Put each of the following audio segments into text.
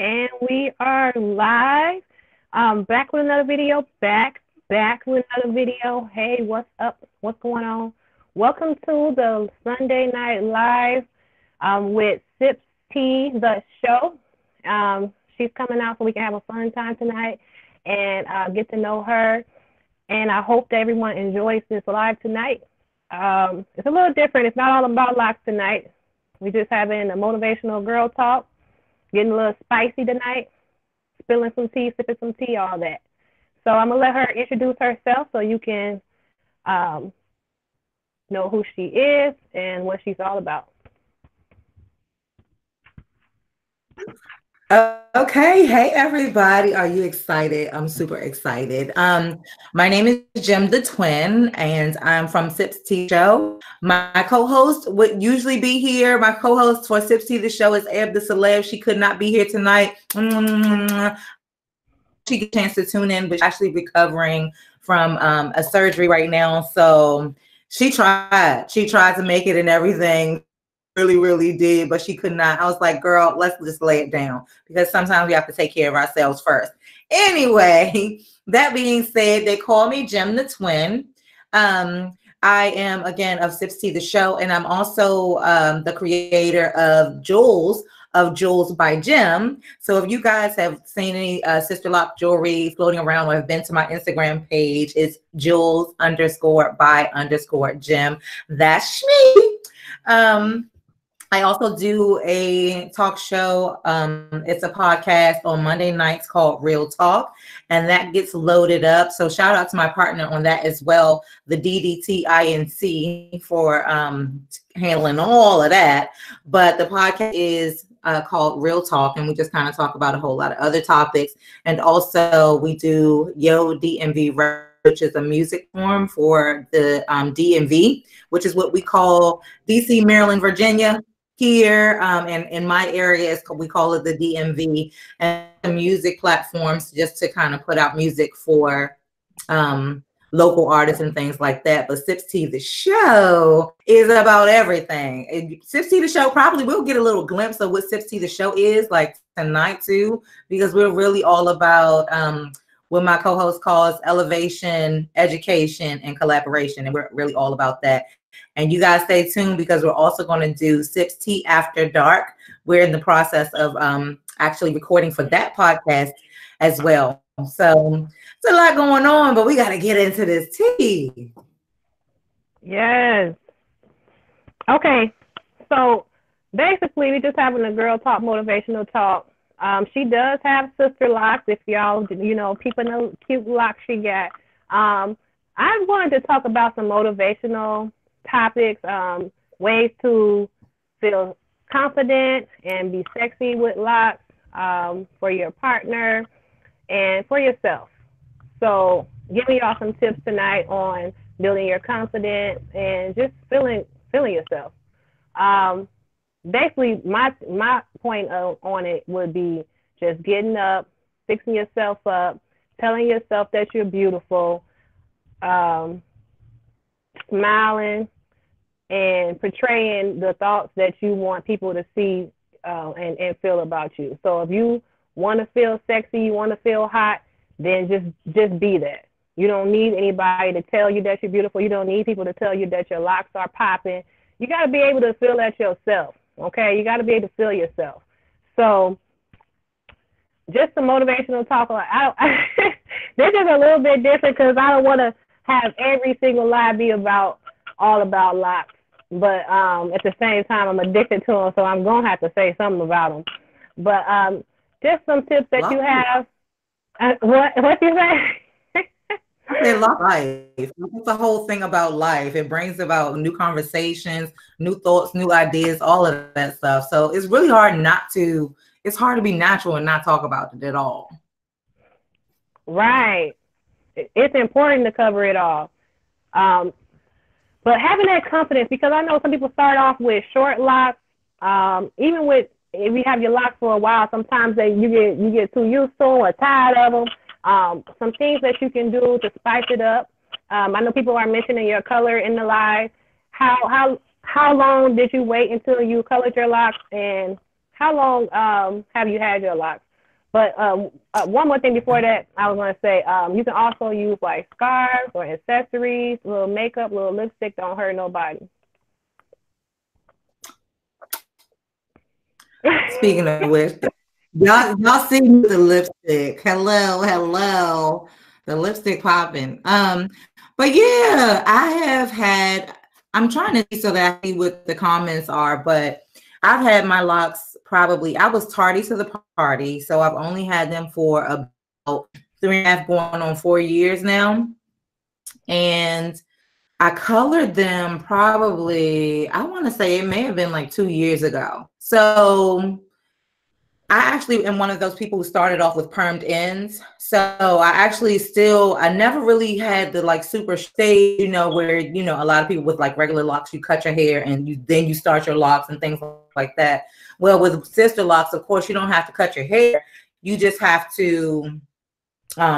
And we are live. Back with another video. Back with another video. Hey, what's up? What's going on? Welcome to the Sunday Night Live with Sips Tea, the show. She's coming out so we can have a fun time tonight and get to know her. And I hope that everyone enjoys this live tonight. It's a little different. It's not all about locks tonight. We're just having a motivational girl talk. Getting a little spicy tonight, spilling some tea, sipping some tea, all that. So I'm going to let her introduce herself so you can know who she is and what she's all about. Okay. Hey, everybody. Are you excited? I'm super excited. My name is Jim the Twin, and I'm from Sips Tea Show. My co-host would usually be here. My co-host for Sips Tea the Show is Eb the Celeb. She could not be here tonight. She gets a chance to tune in, but she's actually recovering from a surgery right now. So she tried to make it and everything. Really did, but she could not. I was like, girl, let's just lay it down, because sometimes we have to take care of ourselves first. Anyway, that being said, they call me Jim the Twin. I am, again, of Sips Tea the Show, and I'm also the creator of Jewels by Jim. So if you guys have seen any Sister Lock jewelry floating around or have been to my Instagram page, it's Jewels_by_Jim. That's me. I also do a talk show. It's a podcast on Monday nights called Real Talk, and that gets loaded up. So shout out to my partner on that as well, the DDTINC, for handling all of that. But the podcast is called Real Talk, and we just kind of talk about a whole lot of other topics. And also we do Yo DMV, which is a music form for the DMV, which is what we call DC, Maryland, Virginia. Here and in my area, we call it the DMV, and the music platforms just to kind of put out music for local artists and things like that. But Sips Tea the Show is about everything. And Sips Tea the Show, probably we'll get a little glimpse of what Sips Tea the Show is like tonight too, because we're really all about what my co-host calls elevation, education, and collaboration, and we're really all about that. And you guys stay tuned, because we're also going to do Sips Tea After Dark. We're in the process of actually recording for that podcast as well. So it's a lot going on, but we got to get into this tea. Yes. Okay. So basically, we're just having a girl talk, motivational talk. She does have sister locks. If y'all, people know cute locks she got. I wanted to talk about some motivational topics, ways to feel confident and be sexy with locks for your partner and for yourself. So giving y'all some tips tonight on building your confidence and just feeling yourself. Basically, my point on it would be just getting up, fixing yourself up, telling yourself that you're beautiful, smiling, and portraying the thoughts that you want people to see and feel about you. So if you want to feel sexy, you want to feel hot, then just be that. You don't need anybody to tell you that you're beautiful. You don't need people to tell you that your locks are popping. You got to be able to feel that yourself, okay? You got to be able to feel yourself. So just the motivational talk. This is a little bit different because I don't want to have every single live be all about locks. But at the same time, I'm addicted to them, so I'm going to have to say something about them. But just some tips that you have. What you say? I love life. It's the whole thing about life. It brings about new conversations, new thoughts, new ideas, all of that stuff. So it's really hard it's hard to be natural and not talk about it at all. Right. It's important to cover it all. But having that confidence, because I know some people start off with short locks. Even if you have your locks for a while, sometimes you get too used to them or tired of them. Some things that you can do to spice it up. I know people are mentioning your color in the live. How long did you wait until you colored your locks, and how long have you had your locks? But one more thing before that, I was going to say, you can also use like scarves or accessories, little makeup, little lipstick. Don't hurt nobody. Speaking of which, y'all see me with the lipstick. Hello, hello. The lipstick popping. But yeah, I have had, I'm trying to see so that I see what the comments are, but I've had my locks probably, I was tardy to the party, so I've only had them for about 3.5 going on 4 years now. And I colored them probably, I want to say it may have been like 2 years ago. So I actually am one of those people who started off with permed ends. So I actually still, I never really had the like super stage, where, a lot of people with like regular locks, you cut your hair and then you start your locks and things like that. Well, with sister locks, of course, you don't have to cut your hair. You just have to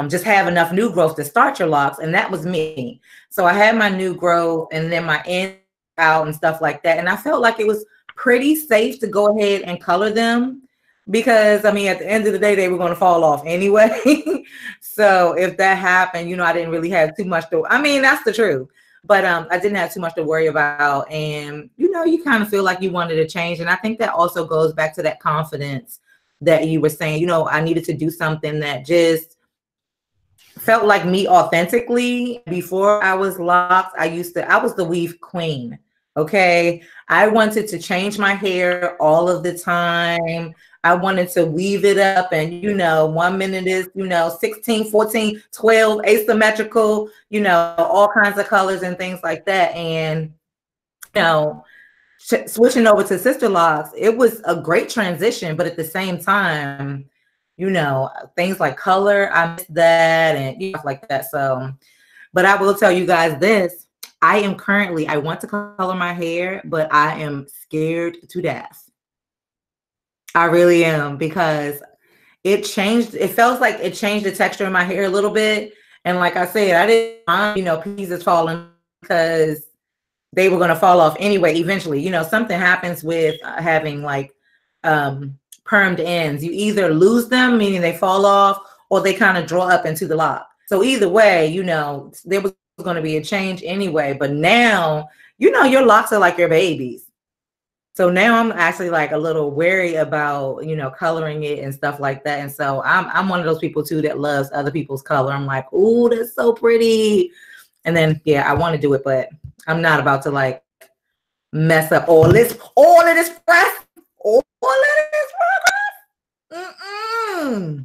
just have enough new growth to start your locks. And that was me. So I had my new growth and then my ends out and stuff like that. And I felt like it was pretty safe to go ahead and color them because, I mean, at the end of the day, they were going to fall off anyway. So if that happened, I didn't really have too much to, I mean, that's the truth. But I didn't have too much to worry about. And, you kind of feel like you wanted to change. And I think that also goes back to that confidence that you were saying, I needed to do something that just felt like me authentically. Before I was locked, I was the weave queen. Okay. I wanted to change my hair all of the time. I wanted to weave it up and, 1 minute is, 16, 14, 12, asymmetrical, all kinds of colors and things like that. And, switching over to sister locks, it was a great transition, but at the same time, things like color, I missed that and stuff like that. So, but I will tell you guys this, I want to color my hair, but I am scared to death. I really am, because it felt like it changed the texture of my hair a little bit. And like I said, I didn't mind, pieces falling because they were going to fall off anyway. Eventually, something happens with having like, permed ends. You either lose them, meaning they fall off, or they kind of draw up into the lock. So either way, there was going to be a change anyway. But now, your locks are like your babies. So now I'm actually like a little wary about, coloring it and stuff like that. And so I'm one of those people too that loves other people's color. I'm like, oh, that's so pretty. And then, yeah, I want to do it, but I'm not about to like mess up all of this press. All of this progress.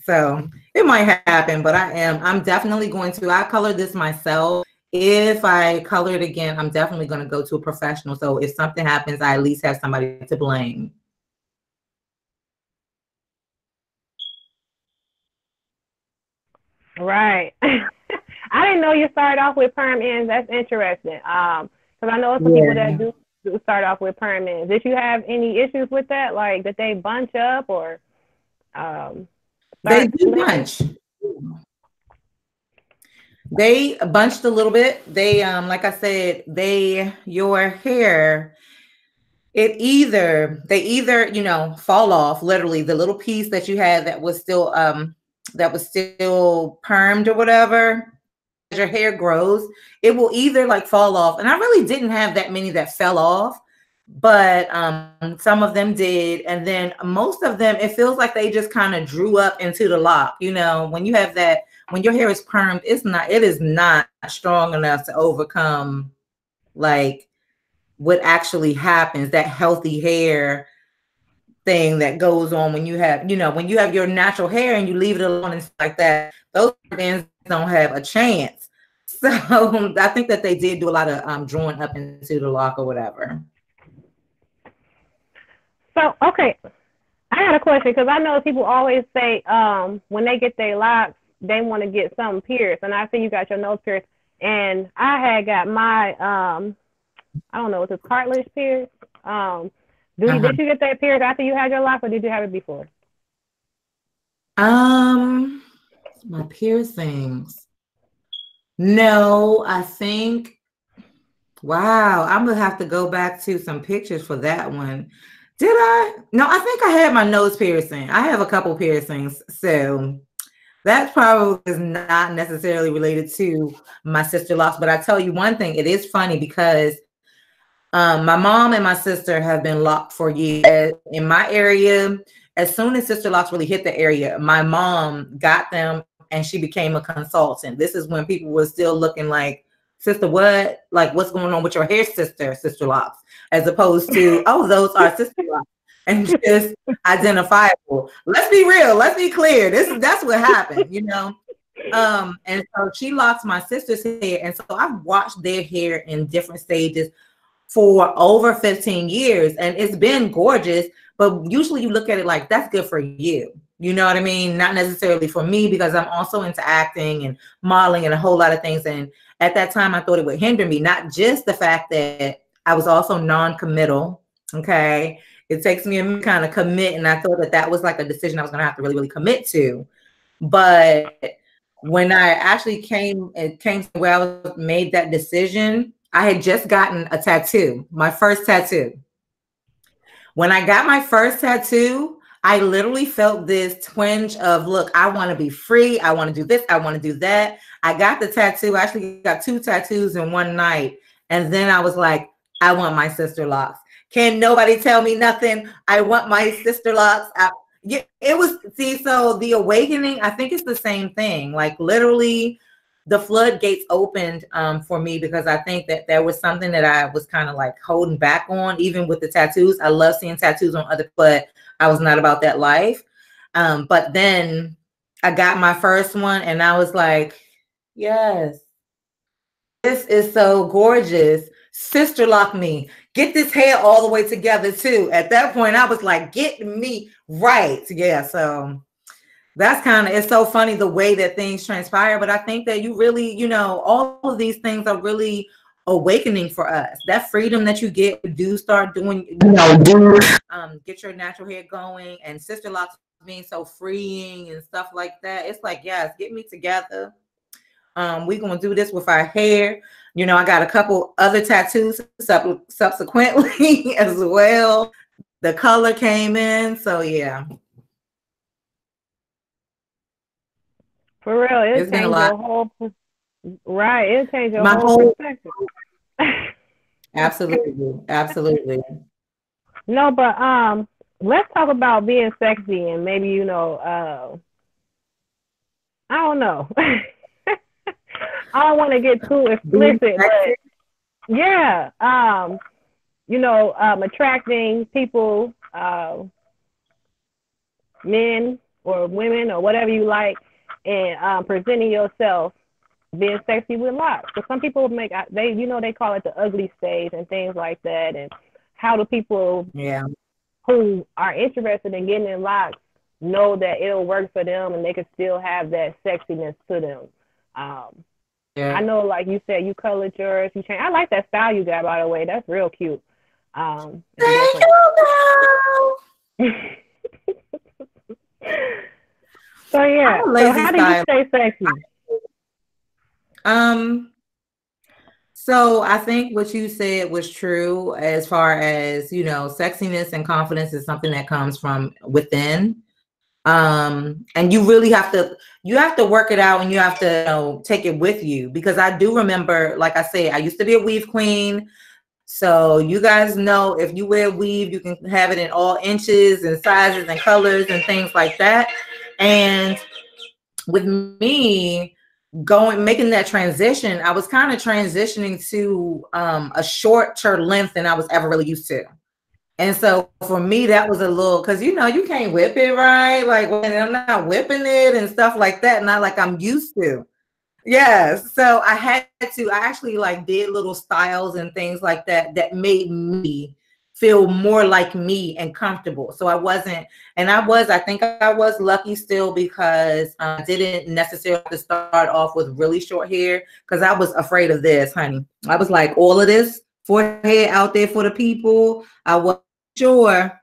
So it might happen, but I'm definitely going to, I colored this myself. If I color it again, I'm definitely going to go to a professional. So if something happens, I at least have somebody to blame. Right. I didn't know you started off with perm ends. That's interesting. Because I know some people that do start off with perm ends. Did you have any issues with that? Like, did they bunch up or they do bunch? They bunched a little bit. They like I said, your hair, they either fall off, literally the little piece that you had that was still permed or whatever. As your hair grows, it will either like fall off. And I really didn't have that many that fell off, but some of them did. And then most of them, it feels like they just kind of drew up into the lock. When you have that, when your hair is permed, it is not strong enough to overcome like what actually happens, that healthy hair thing that goes on when you have, when you have your natural hair and you leave it alone and stuff like that. Those ends don't have a chance. So I think that they did do a lot of drawing up into the lock or whatever. So, okay, I had a question because I know people always say when they get their locks, they want to get something pierced. And I see you got your nose pierced. And I had got my, I don't know, it's cartilage pierced. Did you get that pierced after you had your lock, or did you have it before? My piercings. No, I think, wow, I'm gonna have to go back to some pictures for that one. Did I? No, I think I had my nose piercing. I have a couple piercings, so that probably is not necessarily related to my sister locks. But I tell you one thing, it is funny because my mom and my sister have been locked for years. In my area, as soon as sister locks really hit the area, my mom got them and she became a consultant. This is when people were still looking like, sister, what? Like, what's going on with your hair, sister locks? As opposed to, oh, those are sister locks. And just identifiable. Let's be real. Let's be clear. That's what happened, you know. And so she locks my sister's hair, and so I've watched their hair in different stages for over 15 years, and it's been gorgeous. But usually you look at it like, that's good for you. You know what I mean? Not necessarily for me, because I'm also into acting and modeling and a whole lot of things. And at that time, I thought it would hinder me, not just the fact that I was also non-committal. Okay. It takes me a kind of commit. And I thought that that was like a decision I was going to have to really, really commit to. But when I actually came to where I was made that decision, I had just gotten a tattoo, my first tattoo. When I got my first tattoo, I literally felt this twinge of, look, I want to be free. I want to do this. I want to do that. I got the tattoo. I actually got 2 tattoos in one night. And then I was like, I want my sister locks. Can nobody tell me nothing? I want my sister locks. It was, see, so the awakening, I think it's the same thing. Like literally the floodgates opened for me, because I think that there was something that I was kind of like holding back on, even with the tattoos. I love seeing tattoos on other, but I was not about that life. But then I got my first one and I was like, yes, this is so gorgeous. Sister lock me. Get this hair all the way together too. At that point, I was like, get me right. Yeah, so that's kind of, it's so funny the way that things transpire. But I think that you really, you know, all of these things are really awakening for us. That freedom that you get to do, start doing, you know, get your natural hair going, and sister locks being so freeing and stuff like that. It's like, yes, get me together. We're gonna do this with our hair. You know, I got a couple other tattoos subsequently as well. The color came in, so yeah. For real, it'll It's been a change lot. your whole right. It'll change your My whole whole, perspective. absolutely, absolutely. No, but let's talk about being sexy and maybe I don't know. I don't want to get too Being explicit, sexy. but yeah, attracting people, men or women or whatever you like, and presenting yourself being sexy with locks. So some people they call it the ugly stage and things like that. And how do people Yeah. who are interested in getting in locks know that it'll work for them and they can still have that sexiness to them? Yeah. I know, like you said, you colored yours, you changed. I like that style you got, by the way. That's real cute. Thank you, girl. So yeah. I'm a So lazy how do you style. stay sexy? So I think what you said was true, as far as, you know, sexiness and confidence is something that comes from within. And you really have to work it out, and you have to, you know, take it with you, because I do remember, like I said, I used to be a weave queen. So you guys know, if you wear weave, you can have it in all inches and sizes and colors and things like that. And with me making that transition, I was kind of transitioning to a shorter length than I was ever really used to. And so for me, that was a little, because you know, you can't whip it right, like when I'm not whipping it and stuff like that, not like I'm used to. Yes. So I actually like did little styles and things like that that made me feel more like me and comfortable. So I think I was lucky still, because I didn't necessarily have to start off with really short hair, because I was afraid of this, honey. I was like, all of this forehead out there for the people. I wasn't sure.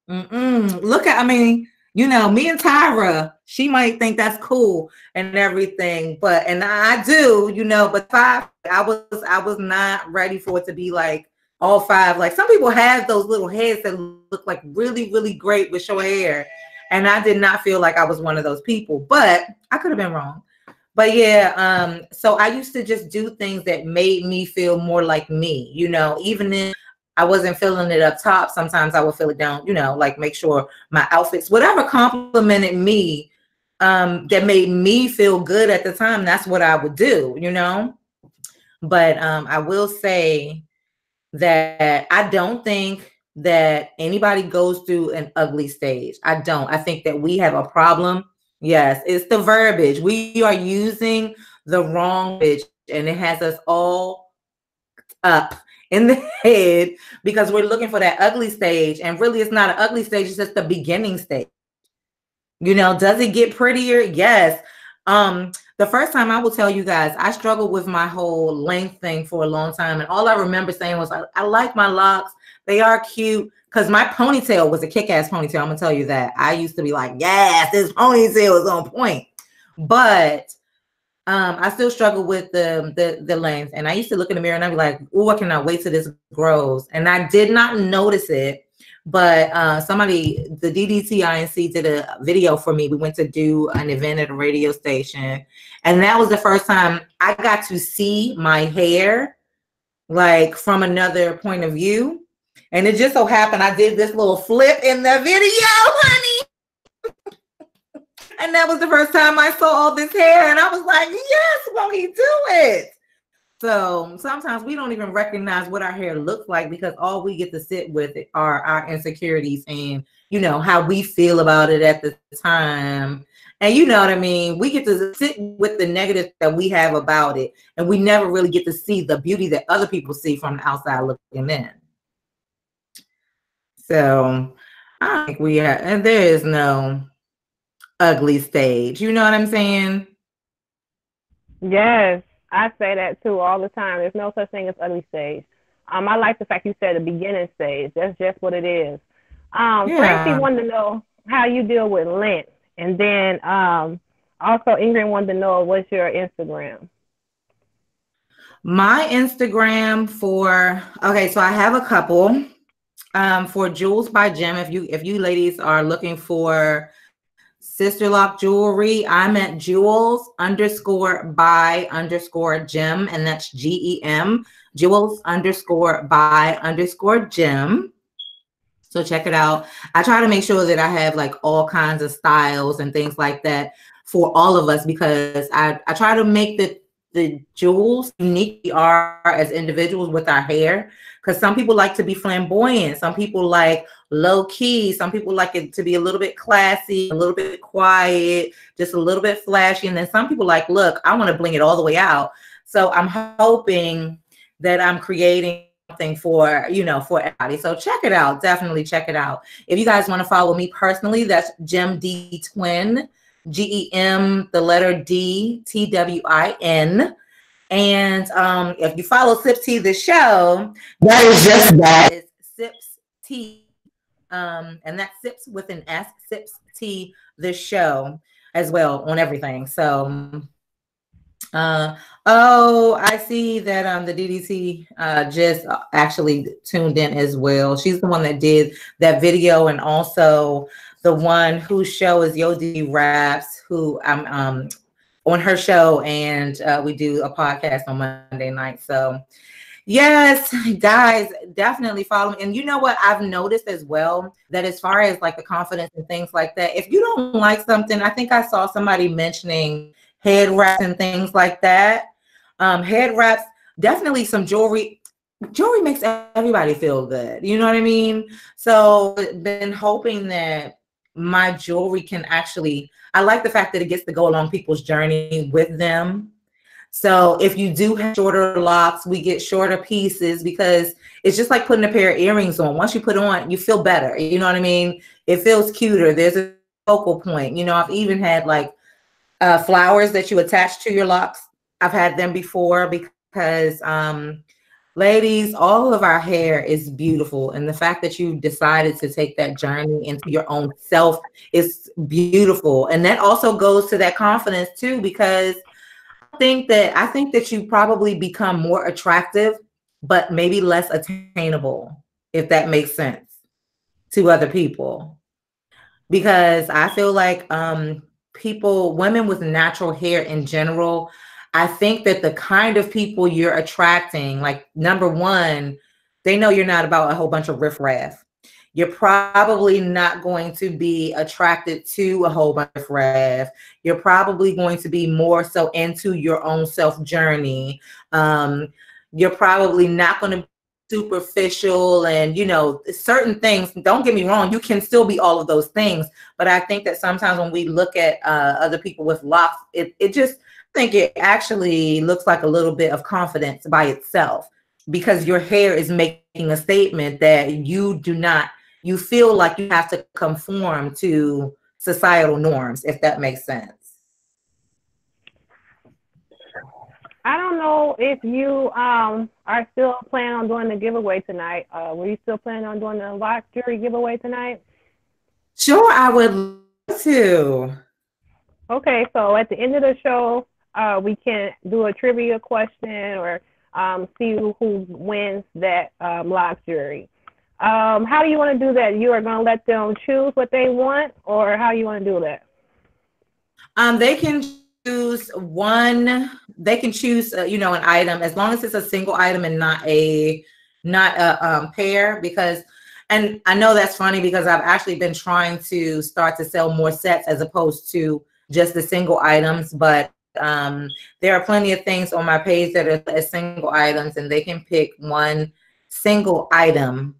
I mean, you know, me and Tyra, she might think that's cool and everything, and I do, you know, but I was not ready for it to be like all five. Like some people have those little heads that look like really, really great with short hair. And I did not feel like I was one of those people, but I could have been wrong. But yeah, so I used to just do things that made me feel more like me, even if I wasn't feeling it up top. Sometimes I would feel it down, like make sure my outfits, whatever complimented me, that made me feel good at the time, that's what I would do. But I will say that I don't think that anybody goes through an ugly stage. I don't. I think that we have a problem. Yes, it's the verbiage. We are using the wrong verbiage, and it has us all up in the head because we're looking for that ugly stage. And really, it's not an ugly stage, it's just the beginning stage. Does it get prettier? Yes. The first time, I will tell you guys, I struggled with my whole length thing for a long time. And all I remember saying was, I like my locks. They are cute. Because my ponytail was a kick-ass ponytail. I'm going to tell you that. I used to be like, yes, this ponytail is on point. But I still struggle with the length. And I used to look in the mirror and I'd be like, oh, I cannot wait till this grows. And I did not notice it. But somebody, the DDTINC did a video for me. We went to do an event at a radio station. And that was the first time I got to see my hair like from another point of view. And it just so happened I did this little flip in the video, honey. And that was the first time I saw all this hair. And I was like, yes, won't he do it? So sometimes we don't even recognize what our hair looks like because all we get to sit with are our insecurities and, how we feel about it at the time. And you know what I mean? We get to sit with the negative that we have about it. And we never really get to see the beauty that other people see from the outside looking in. So I think and there is no ugly stage. You know what I'm saying? Yes, I say that too all the time. There's no such thing as ugly stage. I like the fact you said the beginning stage. That's just what it is. Francie wanted to know how you deal with lint. And then also Ingrid wanted to know what's your Instagram. My Instagram so I have a couple. For Jewels by Gem, if you ladies are looking for Sister Lock jewelry, I'm at jewels_by_gem, and that's GEM, jewels_by_gem. So check it out. I try to make sure that I have like all kinds of styles and things like that for all of us because I try to make the jewels unique we are as individuals with our hair. Because some people like to be flamboyant. Some people like low key. Some people like it to be a little bit classy, a little bit quiet, just a little bit flashy. And then some people like, look, I want to bling it all the way out. So I'm hoping that I'm creating something for everybody. So check it out. Definitely check it out. If you guys want to follow me personally, that's Gem D Twin, GEM, the letter D, TWIN. And if you follow Sips Tea, the show, that is just that. It's Sips Tea. And that's Sips with an S, Sips Tea, the show as well on everything. So, I see that the DDT just actually tuned in as well. She's the one that did that video, and also the one whose show is Yo D Raps, who I'm on her show, and we do a podcast on Monday night. So yes, guys, definitely follow me. And you know what I've noticed as well, that as far as like the confidence and things like that, if you don't like something, I think I saw somebody mentioning head wraps and things like that. Head wraps, definitely some jewelry makes everybody feel good. You know what I mean? So been hoping that my jewelry can actually, I like the fact that it gets to go along people's journey with them. So if you do have shorter locks, we get shorter pieces because it's just like putting a pair of earrings on. Once you put it on, you feel better. You know what I mean? It feels cuter. There's a focal point. I've even had like flowers that you attach to your locks. I've had them before because ladies, all of our hair is beautiful. And the fact that you decided to take that journey into your own self is beautiful. And that also goes to that confidence too, because I think that you probably become more attractive but maybe less attainable, if that makes sense to other people. Because I feel like people, women with natural hair in general, I think that the kind of people you're attracting, like number one, they know you're not about a whole bunch of riffraff. You're probably not going to be attracted to a whole bunch of riffraff. You're probably going to be more so into your own self journey. You're probably not going to superficial and certain things. Don't get me wrong, you can still be all of those things, but I think that sometimes when we look at other people with locks, it just, I think it actually looks like a little bit of confidence by itself, because your hair is making a statement that you feel like you have to conform to societal norms, if that makes sense. I don't know if you are still planning on doing the giveaway tonight. Were you still planning on doing the lock jury giveaway tonight? Sure, I would love to. Okay, so at the end of the show, we can do a trivia question or see who wins that lock jury. How do you want to do that? You are going to let them choose what they want, or how you want to do that? They can choose one. They can choose, an item, as long as it's a single item and not a pair. Because, and I know that's funny because I've actually been trying to start to sell more sets as opposed to just the single items. But there are plenty of things on my page that are as single items, and they can pick one single item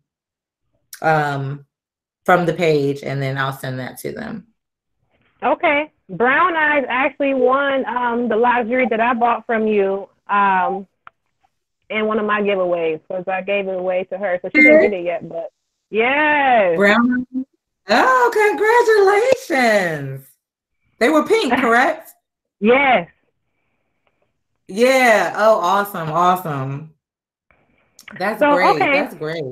from the page, and then I'll send that to them. Okay. Brown Eyes actually won the luxury that I bought from you in one of my giveaways, because I gave it away to her. So she didn't get it yet, but yes. Brown. Oh, congratulations. They were pink, correct? Yes. Yeah. Oh, awesome. Awesome. That's great. Okay. That's great.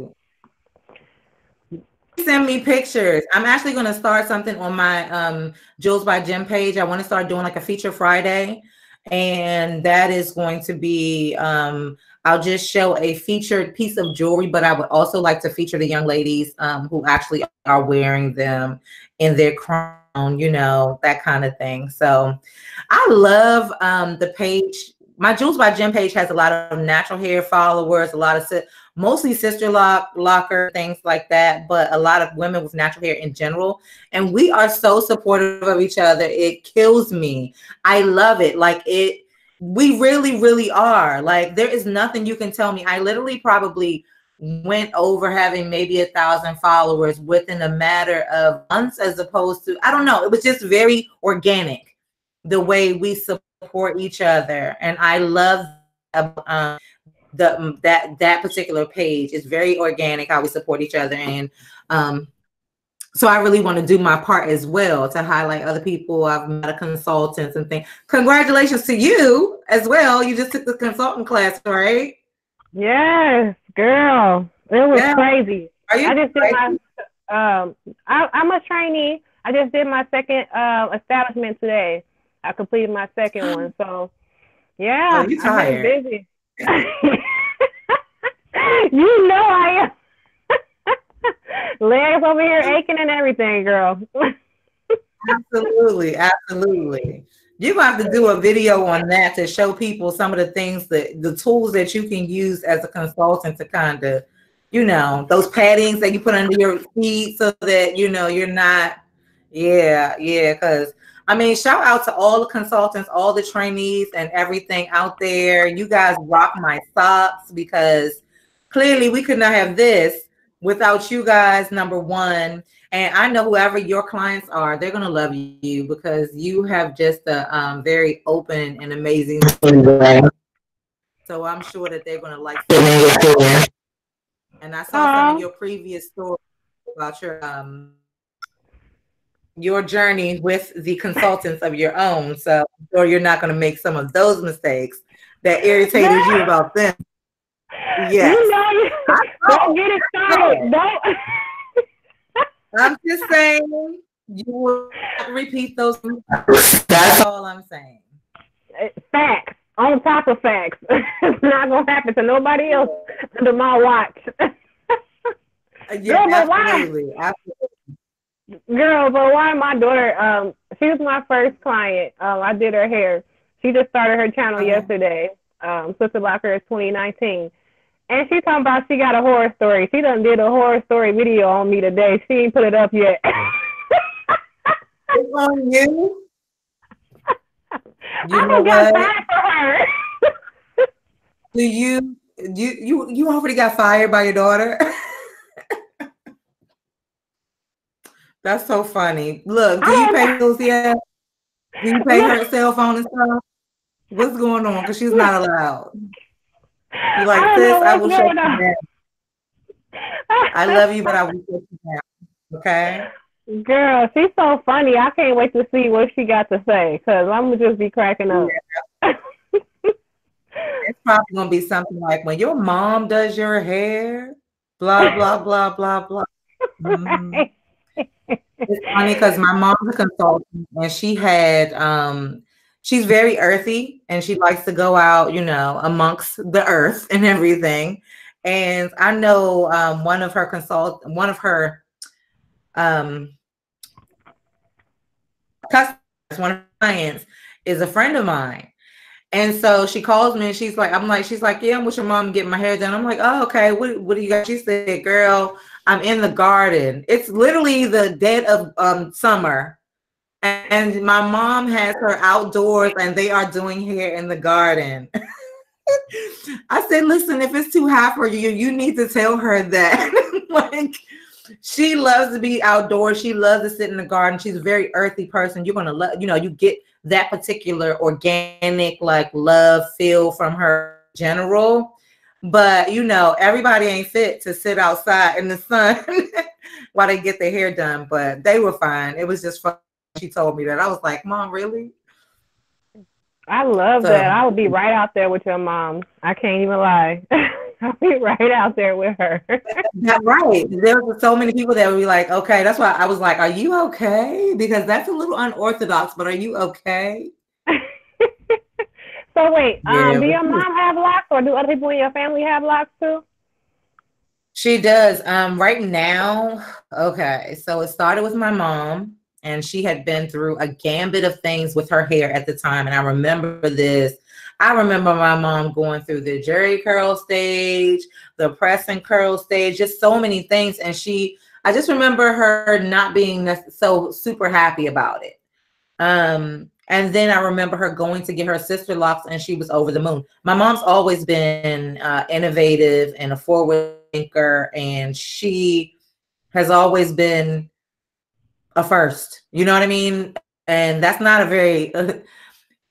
Send me pictures. I'm actually going to start something on my Jules by Jim page. I want to start doing like a feature Friday, and that is going to be I'll just show a featured piece of jewelry, but I would also like to feature the young ladies who actually are wearing them in their crown, that kind of thing. So I love the page. My Jules by Jim page has a lot of natural hair followers, a lot of mostly sister locker, things like that, but a lot of women with natural hair in general. And we are so supportive of each other. It kills me. I love it. We really, really are. Like, there is nothing you can tell me. I literally probably went over having maybe 1,000 followers within a matter of months, as opposed to, I don't know. It was just very organic, the way we support each other. And I love that particular page. Is very organic, how we support each other. And so I really want to do my part as well to highlight other people. I've met consultants and things. Congratulations to you as well. You just took the consultant class, right? Yes, girl. It was crazy. Are you? I just did my I'm a trainee. I just did my second establishment today. I completed my second one. So yeah, you tired. I'm busy. You know I am. Legs over here aching and everything, girl. Absolutely, absolutely. You're going to have to do a video on that to show people some of the things, the tools that you can use as a consultant to kind of, those paddings that you put under your feet so that, you're not, because, shout out to all the consultants, all the trainees and everything out there. You guys rock my socks, because clearly we could not have this without you guys, number one. And I know whoever your clients are, they're going to love you, because you have just a very open and amazing way. So I'm sure that they're going to like it. And I saw some of your previous stories about your journey with the consultants of your own. So I'm sure you're not going to make some of those mistakes that irritated you about them. Yes. Don't get it started. Don't. I'm just saying, you will not repeat those mistakes. That's all I'm saying. Facts. On top of facts. It's not gonna happen to nobody else under my watch. Yeah, Girl, but why? absolutely. Absolutely. Girl, but why my daughter? She was my first client. I did her hair. She just started her channel Okay. yesterday. Sister Blocker is 2019, and she talking about she got a horror story. She done did a horror story video on me today. She ain't put it up yet. It's on you. You I know don't got what? time for her. Do you already got fired by your daughter? That's so funny. Look, I do you pay don't. bills yet? Do you pay her Look, cell phone and stuff? What's going on? Because she's not allowed. You're I like, don't know sis, I what's will shut going you on. down. I love you, but I will shut you down. Okay? Girl, she's so funny. I can't wait to see what she got to say because I'm gonna just be cracking Yeah. up. It's probably gonna be something like when your mom does your hair, blah, blah, blah, blah, blah. Mhm. Right. It's funny because my mom's a consultant and she's very earthy and she likes to go out, amongst the earth and everything. And I know one of her um customers, one of her clients is a friend of mine. And so she calls me and she's like, yeah, I'm with your mom getting my hair done. I'm like, oh, okay. What do you got? She said, girl, I'm in the garden. It's literally the dead of summer. And my mom has her outdoors and they are doing hair in the garden. I said, listen, if it's too hot for you, you need to tell her that. Like, she loves to be outdoors. She loves to sit in the garden. She's a very earthy person. You're going to love, you get that particular organic, like love feel from her in general. But, everybody ain't fit to sit outside in the sun while they get their hair done. But they were fine. It was just fun. She told me that. I was like, Mom, really? I love that. So I would be right out there with your mom. I can't even lie. I'll be right out there with her. that's right. There were so many people that would be like, okay. That's why I was like, are you okay? Because that's a little unorthodox, but are you okay? So wait, Yeah, do but your mom have locks or do other people in your family have locks too? she does. Right now, okay. So it started with my mom, and she had been through a gambit of things with her hair at the time. And I remember this. I remember my mom going through the jerry curl stage, the press and curl stage, just so many things. And I just remember her not being so super happy about it. And then I remember her going to get her sister locks and she was over the moon. My mom's always been innovative and a forward thinker, and she has always been a first. You know what I mean? And that's not a very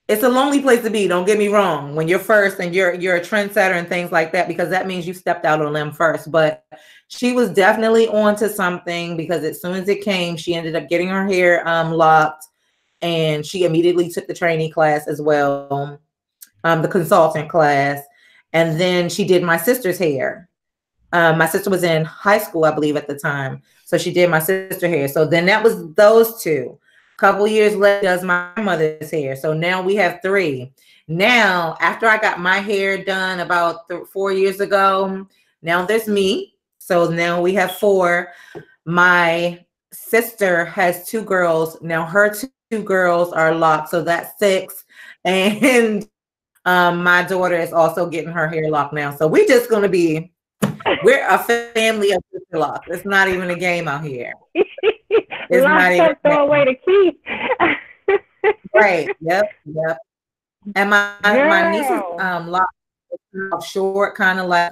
it's a lonely place to be. Don't get me wrong. When you're first and you're a trendsetter and things like that, because that means you stepped out on a limb first. But she was definitely onto something because as soon as it came, she ended up getting her hair locked, and she immediately took the trainee class as well, the consultant class, and then she did my sister's hair. My sister was in high school, I believe, at the time, so she did my sister's hair. So then that was those two. A couple years later, does my mother's hair. So now we have three. Now, after I got my hair done about 4 years ago, now there's me. So now we have four. My sister has two girls. Now her two girls are locked, so that's six. And my daughter is also getting her hair locked now. So we're a family of sister locks. It's not even a game out here. It's not Locked even up, throw away the key. right. Yep. And my nieces Girl. locks short, kind of like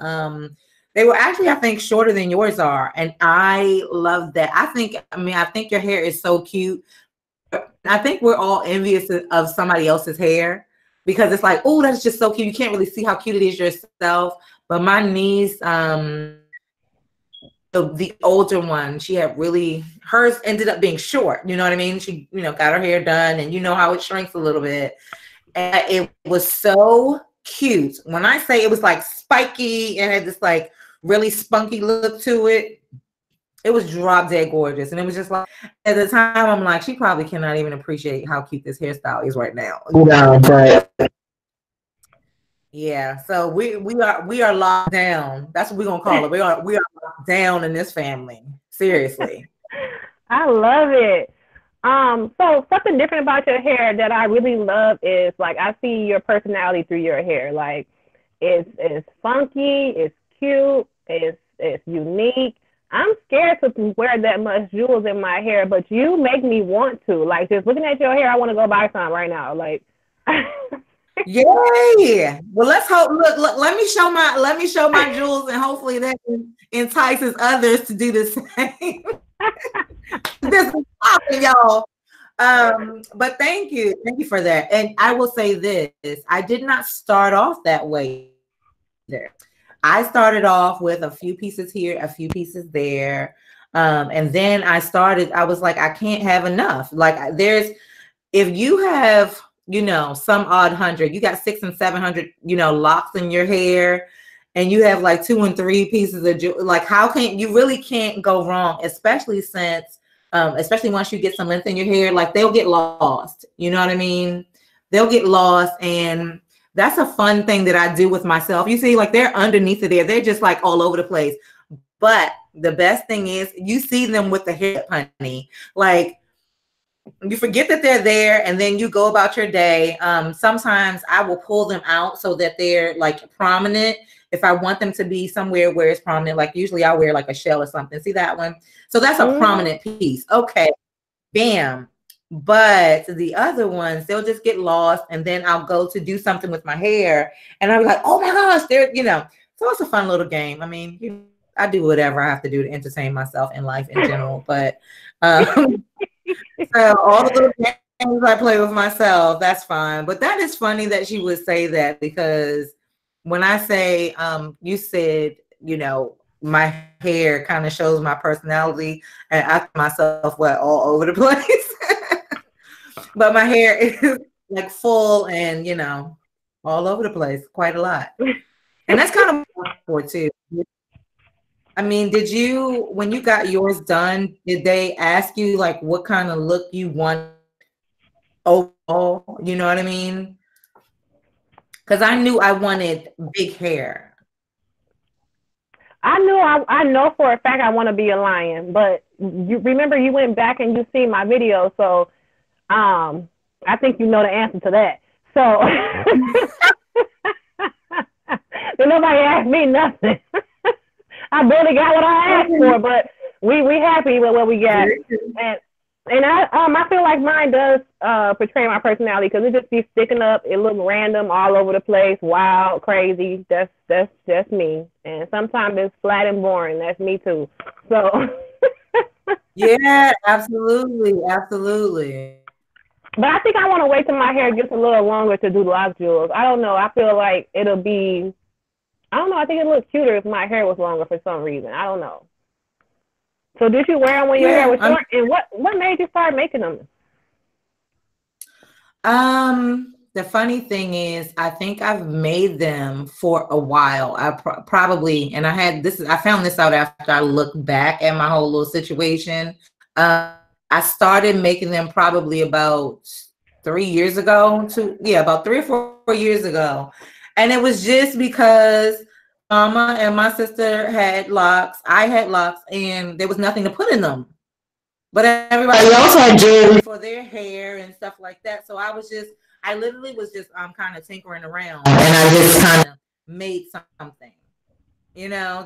they were actually, I think, shorter than yours are. And I love that. I think your hair is so cute. I think we're all envious of somebody else's hair because it's like, oh, that's just so cute. You can't really see how cute it is yourself. But my niece, the older one, hers ended up being short. You know what I mean? She, got her hair done, and you know how it shrinks a little bit. And it was so cute. When I say it was like spiky and had this like really spunky look to it, it was drop dead gorgeous. And it was just like, at the time, I'm like, she probably cannot even appreciate how cute this hairstyle is right now. Yeah, so we are locked down. That's what we're gonna call it. We are locked down in this family. Seriously. I love it. So something different about your hair that I really love is like I see your personality through your hair. Like it's funky, it's cute, it's unique. I'm scared to wear that much jewels in my hair, but you make me want to. Like just looking at your hair, I want to go buy some right now. Like Yay! Well, let's hope. Look, let me show my jewels, and hopefully that entices others to do the same. This is popping, y'all. But thank you for that. And I will say this: I did not start off that way either. I started off with a few pieces here, a few pieces there, and then I was like, I can't have enough. Like, if you have, some odd hundred, you got 600 and 700, locks in your hair, and you have like 2 and 3 pieces of like, how can you really can't go wrong, especially once you get some length in your hair, like they'll get lost. You know what I mean? They'll get lost. And that's a fun thing that I do with myself. You see, like they're underneath of there. They're just like all over the place. But the best thing is you see them with the hair, honey. Like, you forget that they're there, and then you go about your day. Sometimes I will pull them out so that they're like prominent. If I want them to be somewhere where it's prominent, like usually I'll wear like a shell or something. See that one? So that's a prominent piece. Okay, bam. But the other ones, they'll just get lost, and then I'll go to do something with my hair, and I'll be like, oh my gosh, So it's a fun little game. I mean, I do whatever I have to do to entertain myself in life in general, but so all the little games I play with myself, that's fine. But that is funny that she would say that, because when I say, you said, my hair kind of shows my personality, and I find myself all over the place. But my hair is like full and, all over the place, quite a lot. And that's kind of what I'm for too. I mean, when you got yours done, did they ask you like what kind of look you want overall? You know what I mean? Because I knew I wanted big hair. I know for a fact I want to be a lion, but you remember you went back and you see my video, so I think you know the answer to that. So nobody asked me nothing. I barely got what I asked for, but we happy with what we got. And I feel like mine does portray my personality, because it just be sticking up. It looks random, all over the place, wild, crazy. That's just me. And sometimes it's flat and boring. That's me too. So yeah, absolutely, absolutely. But I think I want to wait till my hair gets a little longer to do lock jewels. I don't know. I feel like it'll be. I don't know. I think it looks cuter if my hair was longer for some reason. I don't know. So did you wear them when your hair was short? And what made you start making them? The funny thing is, I think I've made them for a while. I probably, and I found this out after I looked back at my whole little situation. I started making them probably about 3 years ago, about 3 or 4 years ago. And it was just because Mama and my sister had locks, I had locks, and there was nothing to put in them. But everybody else had jewelry for their hair and stuff like that. So I literally was just kind of tinkering around, and I just kind of made something,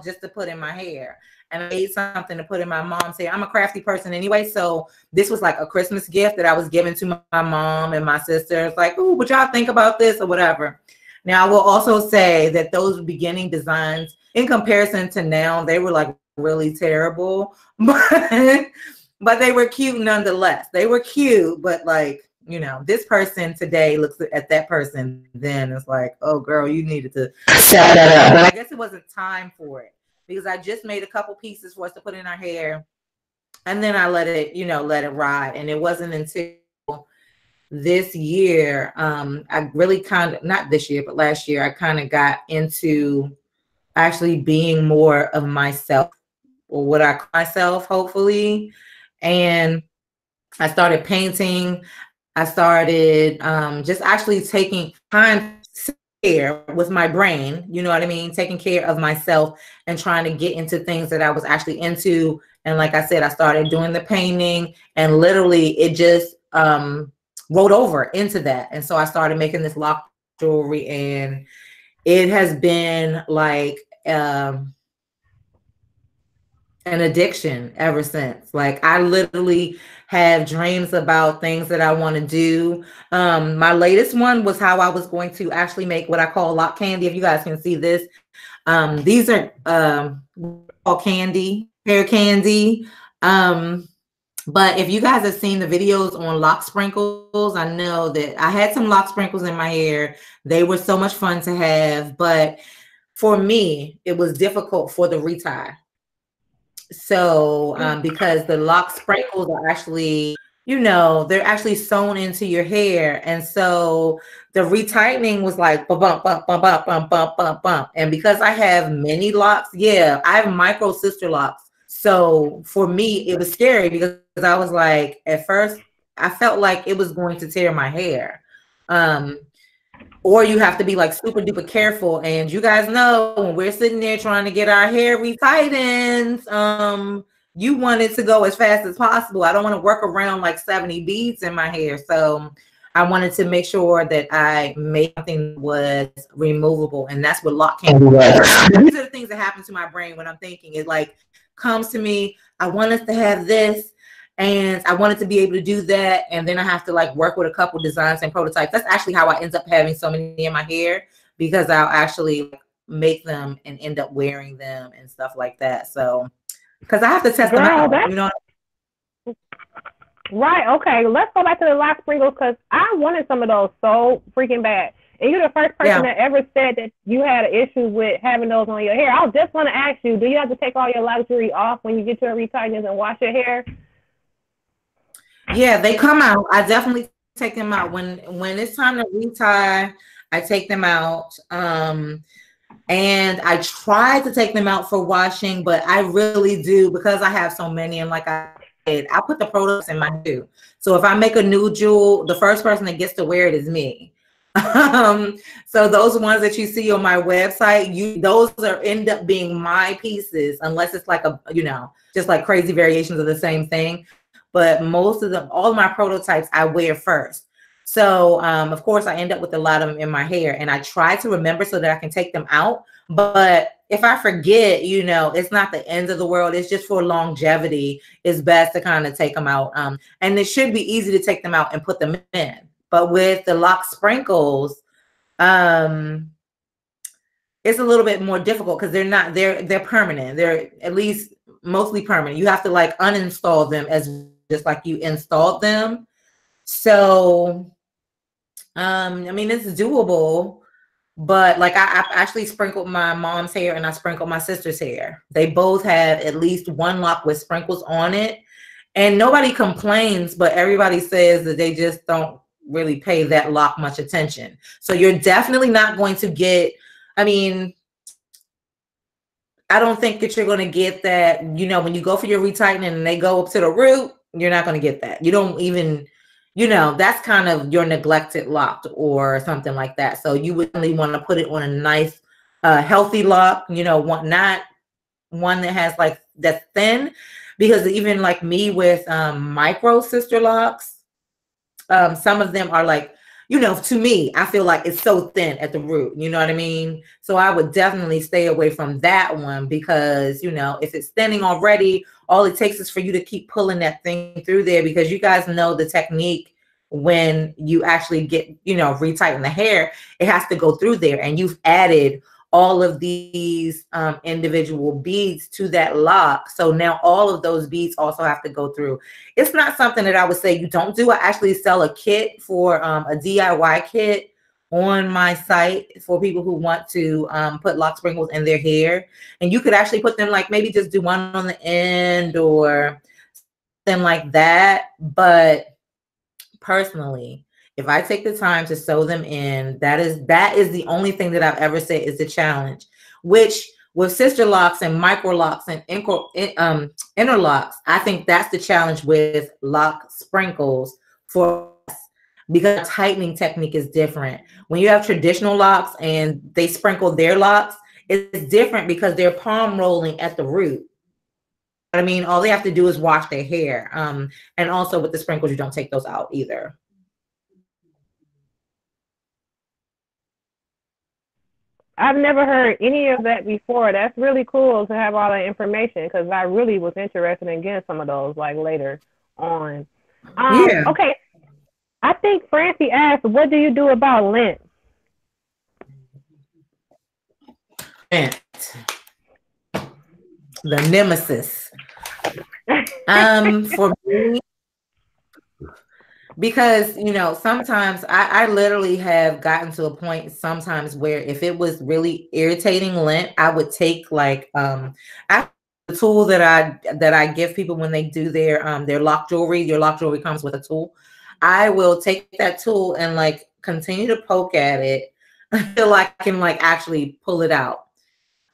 just to put in my hair. And I made something to put in my mom's hair. I'm a crafty person anyway, so this was like a Christmas gift that I was giving to my mom and my sister. It's like, ooh, what y'all think about this or whatever. Now, I will also say that those beginning designs, in comparison to now, they were like really terrible, but they were cute nonetheless. They were cute, but like, this person today looks at that person then it's like, oh girl, you needed to set that up. But I guess it wasn't time for it, because I just made a couple pieces for us to put in our hair, and then I let it ride. And it wasn't until this year, I really not this year, but last year, I kind of got into actually being more of myself, or what I call myself, hopefully. And I started painting. I started just actually taking time care with my brain, you know what I mean? Taking care of myself and trying to get into things that I was actually into. And like I said, I started doing the painting and literally it just rolled over into that. And so I started making this lock jewelry and it has been like an addiction ever since. Like I literally have dreams about things that I want to do. My latest one was how I was going to actually make what I call lock candy. If you guys can see this, these are all candy, hair candy. But if you guys have seen the videos on lock sprinkles, I know that I had some lock sprinkles in my hair. They were so much fun to have, but for me, it was difficult for the retie. So, because the lock sprinkles are actually, you know, they're actually sewn into your hair. And so the retightening was like bump, bump, bump, bump, bump, bump, bump, bump. And because I have many locks, yeah, I have micro sister locks. So for me, it was scary because I was like, at first, I felt like it was going to tear my hair. Or you have to be like super duper careful. And you guys know when we're sitting there trying to get our hair retightened, you want it to go as fast as possible. I don't want to work around like 70 beads in my hair. So I wanted to make sure that I made something that was removable. And that's what lock candy was. These are the things that happen to my brain when I'm thinking. It like comes to me, I want us to have this. And I wanted to be able to do that. And then I have to like work with a couple designs and prototypes. That's actually how I end up having so many in my hair, because I'll actually make them and end up wearing them and stuff like that. So, because I have to test them out, you know. Right. Okay. Let's go back to the lock sprinkles because I wanted some of those so freaking bad. And you're the first person that ever said that you had an issue with having those on your hair. I just want to ask you, do you have to take all your luxury off when you get your retightness and wash your hair? Yeah, they come out. I definitely take them out when it's time to retie. I take them out, and I try to take them out for washing, but I really do because I have so many. And like I said, I put the products in my shoe. So if I make a new jewel, the first person that gets to wear it is me. So those ones that you see on my website, those end up being my pieces, unless it's like a, you know, just like crazy variations of the same thing. But most of them, all of my prototypes I wear first. So of course I end up with a lot of them in my hair and I try to remember so that I can take them out. But if I forget, you know, it's not the end of the world. It's just for longevity. It's best to kind of take them out. And it should be easy to take them out and put them in. But with the lock sprinkles, it's a little bit more difficult because they're permanent. They're at least mostly permanent. You have to like uninstall them as just like you installed them. So, I mean, it's doable, but like I actually sprinkled my mom's hair and I sprinkled my sister's hair. They both have at least one lock with sprinkles on it. And nobody complains, but everybody says that they just don't really pay that lock much attention. So you're definitely not going to get, I mean, I don't think that you're going to get that, you know, when you go for your retightening and they go up to the root, you're not going to get that. You don't even, you know, that's kind of your neglected lock or something like that. So you would really want to put it on a nice, healthy lock, you know, not one that has like that's thin, because even like me with micro sister locks, some of them are like, you know, to me, I feel like it's so thin at the root, you know what I mean? So I would definitely stay away from that one because, you know, if it's thinning already, all it takes is for you to keep pulling that thing through there, because you guys know the technique when you actually get, you know, retighten the hair, it has to go through there, and you've added all of these individual beads to that lock. So now all of those beads also have to go through. It's not something that I would say you don't do. I actually sell a kit for a DIY kit on my site for people who want to put lock sprinkles in their hair. And you could actually put them like maybe just do one on the end or something like that. But personally, if I take the time to sew them in, that is the only thing that I've ever said is the challenge, which with sister locks and micro locks and interlocks, I think that's the challenge with lock sprinkles for us. because the tightening technique is different. When you have traditional locks and they sprinkle their locks, it's different because they're palm rolling at the root. I mean, all they have to do is wash their hair. And also with the sprinkles, you don't take those out either. I've never heard any of that before. That's really cool to have all that information because I really was interested in getting some of those like later on. Yeah. Okay. I think Francie asked, "What do you do about lint?" Lint, the nemesis. For me, because sometimes I literally have gotten to a point sometimes where if it was really irritating lint, I would take like I the tool that I give people when they do their lock jewelry. Your lock jewelry comes with a tool. I will take that tool and like continue to poke at it until I can like actually pull it out.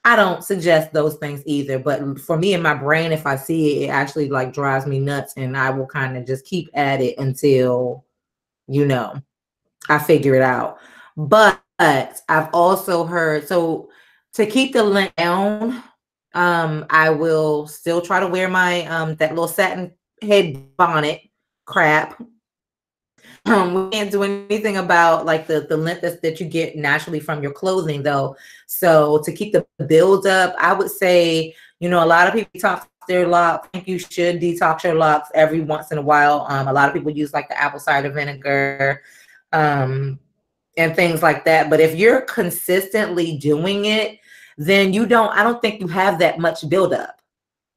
I don't suggest those things either, but for me in my brain, if I see it, it actually like drives me nuts, and I will kind of just keep at it until I figure it out. But I've also heard, so to keep the lint down, I will still try to wear my that little satin head bonnet crap. We can't do anything about like the lint that you get naturally from your clothing though. So to keep the build up, I would say, a lot of people detox their locks. I think you should detox your locks every once in a while. A lot of people use like the apple cider vinegar and things like that. But if you're consistently doing it, then I don't think you have that much buildup,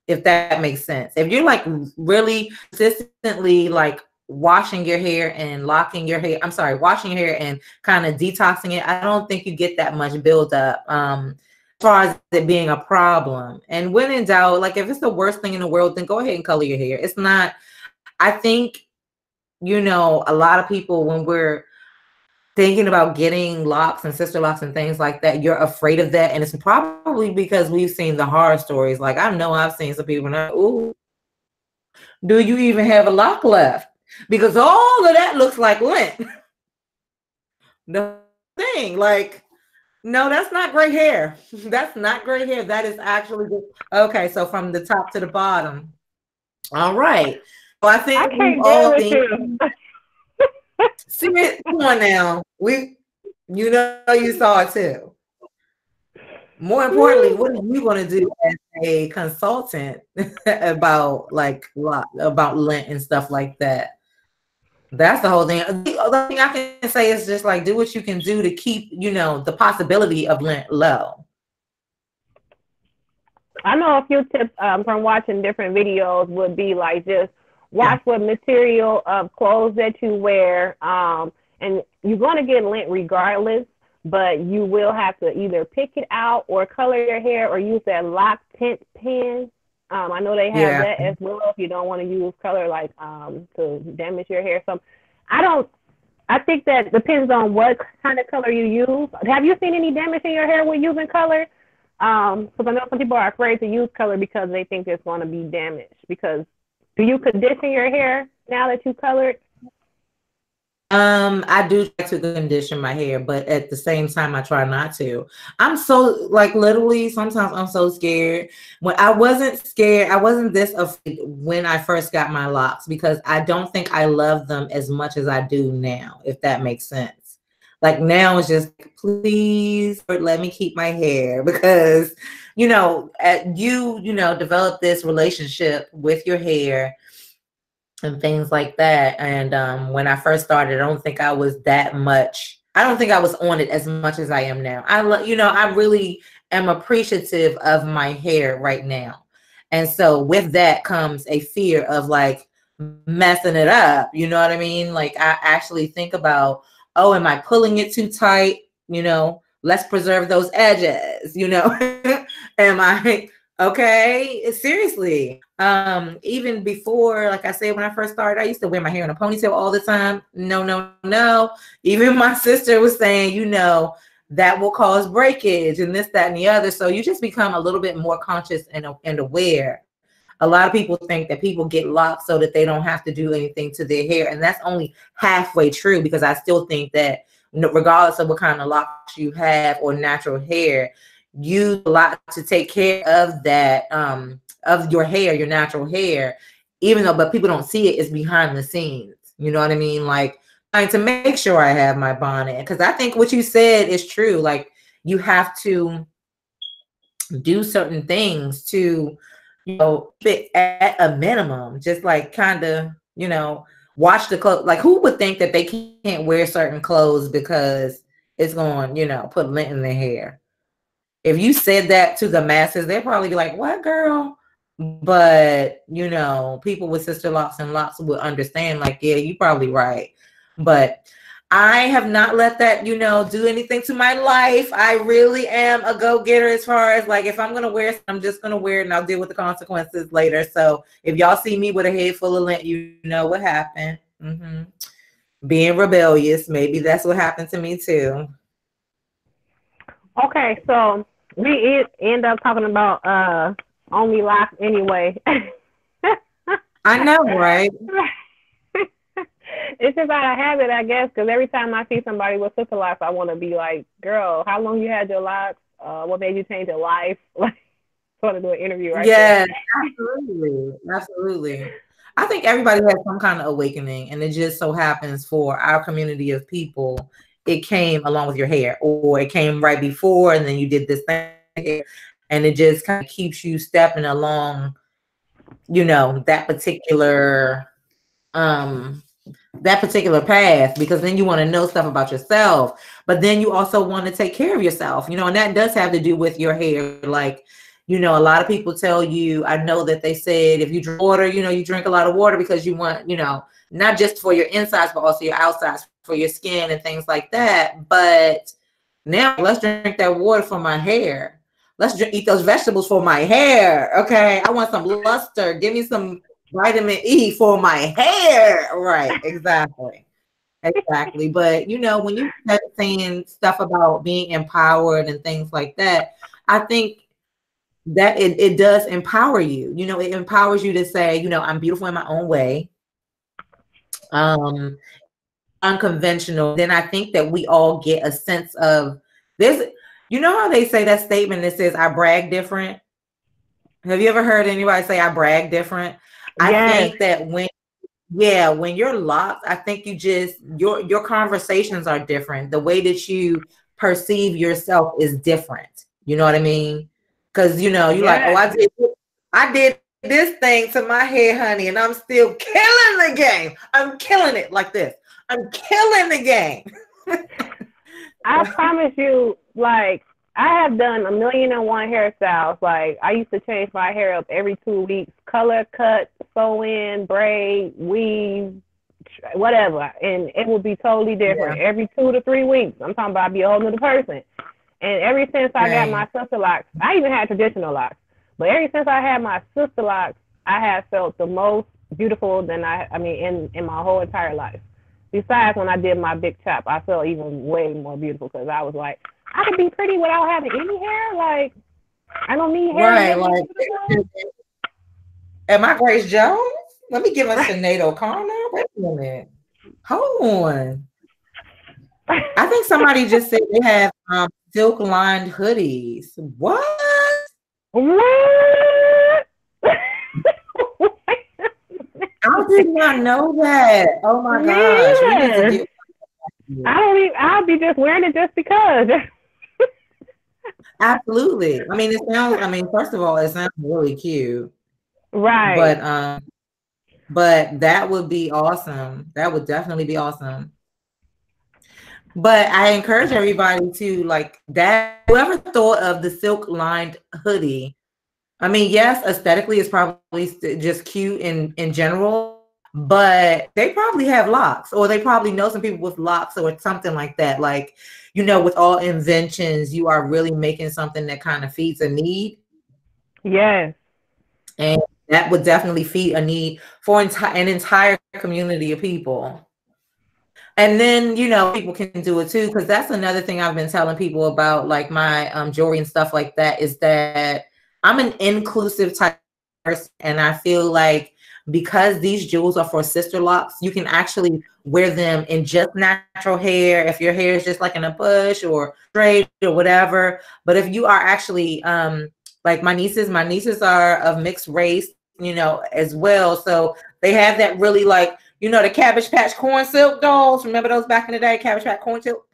if that makes sense. If you're like really consistently like washing your hair and washing your hair and kind of detoxing it, I don't think you get that much buildup as far as it being a problem. And when in doubt, like if it's the worst thing in the world, then go ahead and color your hair. It's not, I think, a lot of people, when we're thinking about getting locks and sister locks and things like that, you're afraid of that. And it's probably because we've seen the horror stories. Like I know I've seen some people like, ooh, do you even have a lock left? Because all of that looks like lint. The thing, like, no, that's not gray hair. That's not gray hair. That is actually okay. So from the top to the bottom. All right. Well, I think I we can't deal all with think. you. See it. Come on now. You saw it too. More importantly, what are you going to do as a consultant about about lint and stuff like that? That's the whole thing. The other thing I can say is just like do what you can do to keep, the possibility of lint low. I know a few tips from watching different videos would be like just Yeah. watch what material of clothes that you wear, and you're going to get lint regardless, but you will have to either pick it out or color your hair or use that lock tint pen. I know they have Yeah. that as well if you don't want to use color like to damage your hair. So I don't. I think that depends on what kind of color you use. Have you seen any damage in your hair with using color? Because I know some people are afraid to use color because they think it's going to be damaged. Because do you condition your hair now that you colored? I do try to condition my hair, but at the same time, I try not to. I'm so like literally sometimes I'm so scared. When I wasn't scared, I wasn't this afraid when I first got my locks because I don't think I love them as much as I do now, if that makes sense. Like now it's just please let me keep my hair because develop this relationship with your hair and things like that. And when I first started, I don't think I was that much. I don't think I was on it as much as I am now. I really am appreciative of my hair right now. And so with that comes a fear of like messing it up. You know what I mean? Like I actually think about, oh, am I pulling it too tight? Let's preserve those edges, Am I okay? Seriously. Even before, like I said, when I first started, I used to wear my hair in a ponytail all the time. No, no, no. Even my sister was saying, that will cause breakage and this, that, and the other. So you just become a little bit more conscious and aware A lot of people think that people get locks so that they don't have to do anything to their hair. And that's only halfway true, because I still think that regardless of what kind of locks you have or natural hair, use a lot to take care of that, of your hair, your natural hair, even though, but people don't see it, it's behind the scenes. You know what I mean? Like trying to make sure I have my bonnet. Because I think what you said is true. Like you have to do certain things to, fit at a minimum, just like kind of, wash the clothes. Like who would think that they can't wear certain clothes because it's going, put lint in their hair? If you said that to the masses, they'd probably be like, what, girl? But, people with sister locks and locks would understand, like, yeah, you're probably right. But I have not let that, do anything to my life. I really am a go-getter as far as like, if I'm going to wear it, I'm just going to wear it and I'll deal with the consequences later. So if y'all see me with a head full of lint, you know what happened. Being rebellious. Maybe that's what happened to me too. Okay, so we end up talking about only locks anyway. I know, right? It's just out of habit, I guess, because every time I see somebody with sister locks, I want to be like, girl, how long you had your locks? What made you change your life? Like, sort of do an interview right there. Absolutely. I think everybody has some kind of awakening, and it just so happens for our community of people, it came along with your hair, or it came right before, and then you did this thing, and it just kind of keeps you stepping along, that particular path, because then you want to know stuff about yourself, but then you also want to take care of yourself, and that does have to do with your hair. Like, a lot of people tell you, I know that they said if you drink water, you drink a lot of water because you want, not just for your insides, but also your outsides, for your skin and things like that. But now let's drink that water for my hair. Let's eat those vegetables for my hair. Okay. I want some luster. Give me some vitamin E for my hair. Right. Exactly. Exactly. But when you start saying stuff about being empowered and things like that, I think that it does empower you. It empowers you to say, I'm beautiful in my own way. Unconventional. Then I think that we all get a sense of this. How they say that statement that says, I brag different? Have you ever heard anybody say I brag different? Yes. I think that when you're locked, I think your conversations are different. The way that you perceive yourself is different. You know what I mean? Because you're like, oh, I did this thing to my hair, honey, and I'm still killing the game. I'm killing it like this. I'm killing the game. I promise you, like, I have done 1,000,001 hairstyles. Like, I used to change my hair up every 2 weeks, color, cut, sew in, braid, weave, whatever. And it would be totally different every 2 to 3 weeks. I'm talking about I'd be a whole other person. And ever since I got my sister locks, I even had traditional locks, but ever since I had my sister locks, I have felt the most beautiful than in my whole entire life. Besides, when I did my big chop, I felt even way more beautiful, because I was like, I could be pretty without having any hair. Like, I don't need hair. Right. Like, am I Grace Jones? Let me give us Sinead O'Connor. Wait a minute. Hold on. I think somebody just said they have silk lined hoodies. What? What? I did not know that. Oh my gosh. We need to I'll be just wearing it just because. Absolutely. I mean, first of all, it sounds really cute. Right. But that would be awesome. That would definitely be awesome. But I encourage everybody to, like, that whoever thought of the silk lined hoodie. I mean, yes, aesthetically it's probably just cute in general, but they probably have locks, or they probably know some people with locks or something like that. Like, with all inventions, you are really making something that kind of feeds a need. Yes. And that would definitely feed a need for an entire community of people. And then, people can do it too, because that's another thing I've been telling people about, like my jewelry and stuff like that, is that I'm an inclusive type And I feel like because these jewels are for sister locks, you can actually wear them in just natural hair. If your hair is just like in a bush or straight or whatever. But if you are actually like my nieces are of mixed race, as well. So they have that really like, the Cabbage Patch corn silk dolls. Remember those back in the day, Cabbage Patch corn silk?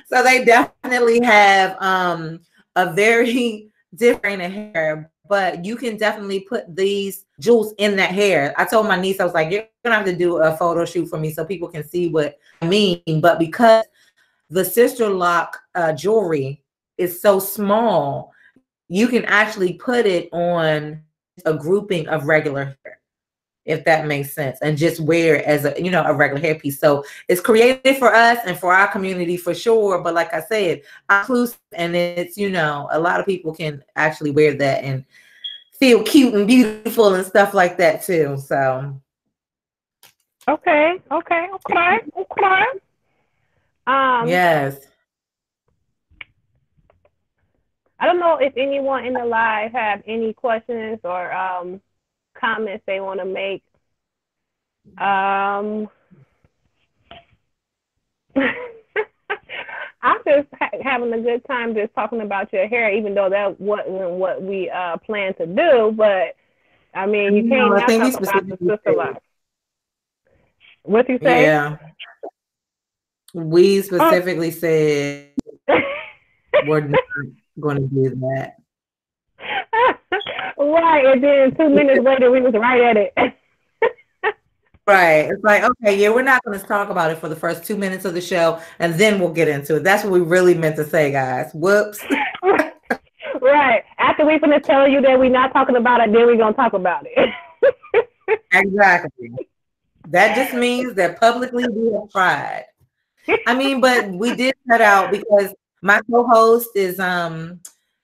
So they definitely have a very different hair, but you can definitely put these jewels in that hair. I told my niece, I was like, you're gonna have to do a photo shoot for me so people can see what I mean. But because the sister lock jewelry is so small, you can actually put it on just a grouping of regular hair, if that makes sense, and just wear it as a regular hairpiece. So it's created for us and for our community for sure. But like I said, inclusive, and it's a lot of people can actually wear that and feel cute and beautiful and stuff like that too. So Okay. yes. I don't know if anyone in the live have any questions or comments they want to make. I'm just having a good time just talking about your hair, even though that wasn't what we planned to do. But I mean, you can't not talk about the sister life. What you say? Yeah, we specifically said we're not going to do that. Right, and then 2 minutes later, we was right at it. Right. It's like, okay, yeah, we're not going to talk about it for the first 2 minutes of the show, and then we'll get into it. That's what we really meant to say, guys. Whoops. Right. After we're going to tell you that we're not talking about it, then we're going to talk about it. Exactly. That just means that publicly we have tried. I mean, but we did cut out because my co-host is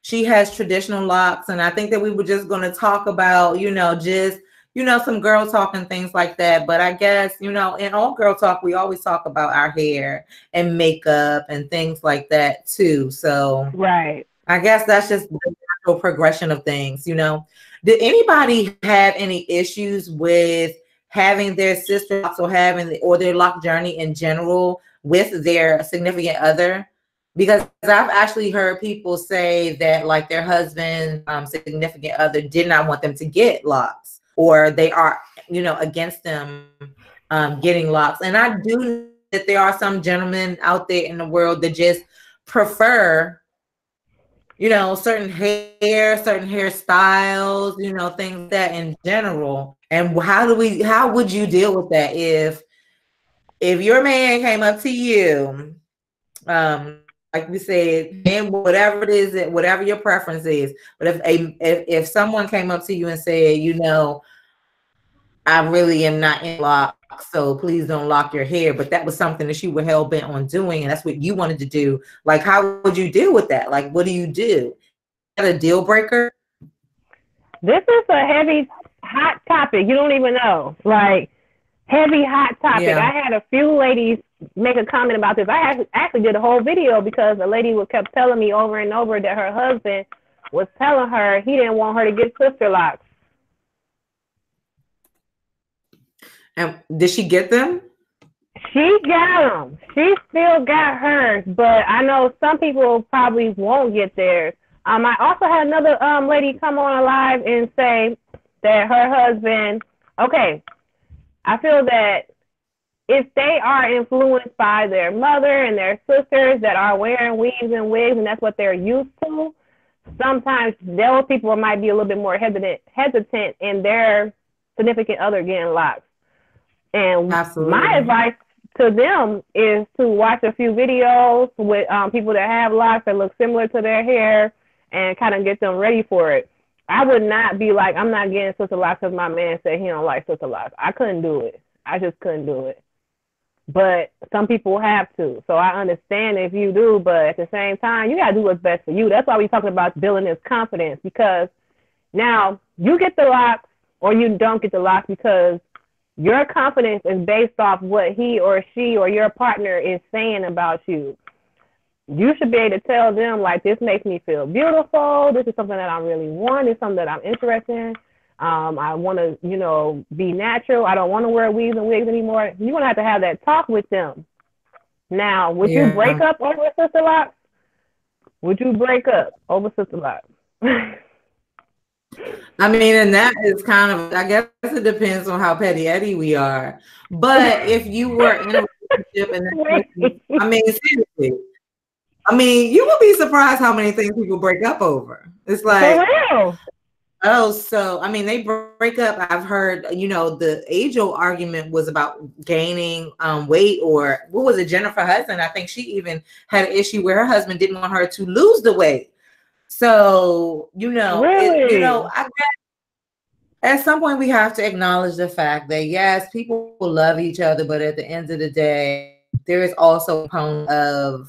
she has traditional locks, and I think that we were just going to talk about just some girl talk and things like that. But I guess in all girl talk we always talk about our hair and makeup and things like that too. So right, I guess that's just the natural progression of things. Did anybody have any issues with having their sister locks or their lock journey in general with their significant other? Because I've actually heard people say that like their husband, significant other did not want them to get locks, or they are, against them getting locks. And I do know that there are some gentlemen out there in the world that just prefer certain hairstyles, things that in general. And how would you deal with that if your man came up to you, like we said, and whatever it is, whatever your preference is, but if someone came up to you and said, I really am not in lock, so please don't lock your hair, but that was something that you were hell bent on doing, and that's what you wanted to do, like how would you deal with that? Like, what do you do? Is that a deal breaker? This is a heavy, hot topic. You don't even know. Like, heavy, hot topic. Yeah. I had a few ladies make a comment about this. I actually did a whole video because a lady kept telling me over and over that her husband was telling her he didn't want her to get sister locks. And did she get them? She got them. She still got hers, but I know some people probably won't get theirs. I also had another lady come on live and say that her husband, okay, I feel that if they are influenced by their mother and their sisters that are wearing weaves and wigs and that's what they're used to, sometimes those people might be a little bit more hesitant in their significant other getting locks. And absolutely, my advice to them is to watch a few videos with people that have locks that look similar to their hair and kind of get them ready for it. I would not be like, I'm not getting sister locks because my man said he don't like sister locks. I couldn't do it. I just couldn't do it. But some people have to. So I understand if you do, but at the same time, you got to do what's best for you. That's why we're talking about building this confidence, because now you get the locks or you don't get the locks because your confidence is based off what he or she or your partner is saying about you. You should be able to tell them, like, this makes me feel beautiful. This is something that I really want. It's something that I'm interested in. I want to, be natural. I don't want to wear weaves and wigs anymore. You're going to have that talk with them. Now, would you Yeah. break up over Sister Locks? Would you break up over Sister Locks? I mean, and that is kind of, I guess it depends on how petty Eddie we are. But if you were in a relationship and that person, I mean, seriously, I mean, you will be surprised how many things people break up over. It's For like, real. oh, so I mean, they break up. I've heard, the age-old argument was about gaining weight, or what was it, Jennifer Hudson? I think she even had an issue where her husband didn't want her to lose the weight. So, Really? at some point we have to acknowledge the fact that yes, people love each other, but at the end of the day, there is also a component of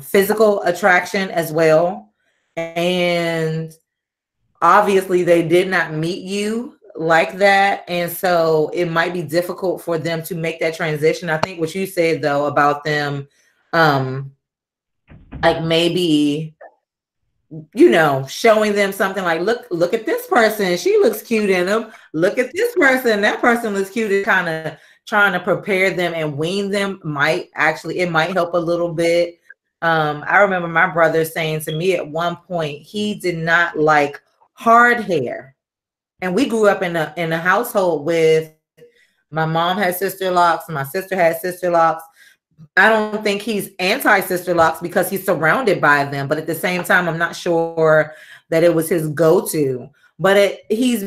physical attraction as well. And obviously they did not meet you like that, and so it might be difficult for them to make that transition. I think what you said though about them like maybe showing them something like, look at this person, she looks cute in them, look at this person, that person looks cute, and kind of trying to prepare them and wean them it might help a little bit. I remember my brother saying to me at one point he did not like hard hair, and we grew up in a household with, my mom had sister locks, my sister had sister locks. I don't think he's anti-sister locks because he's surrounded by them, but at the same time, I'm not sure that it was his go-to. But he's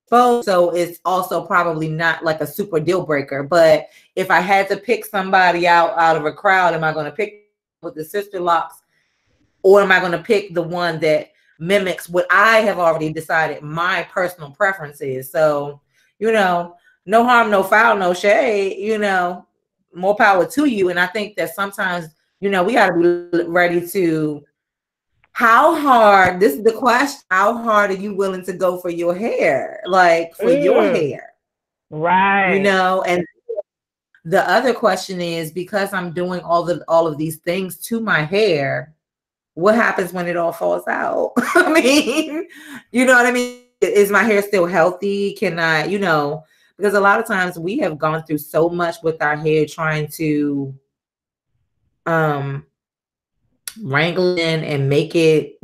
both, so it's also probably not like a super deal breaker. But if I had to pick somebody out of a crowd, am I going to pick with the sister locks, or am I going to pick the one that mimics what I have already decided my personal preference is? So, no harm, no foul, no shade, more power to you. And I think that sometimes, we got to be ready to, this is the question, how hard are you willing to go for your hair? Like for your hair, Right. And the other question is, because I'm doing all of these things to my hair, what happens when it all falls out? I mean, you know what I mean? Is my hair still healthy? Can I, because a lot of times we have gone through so much with our hair trying to wrangle in and make it,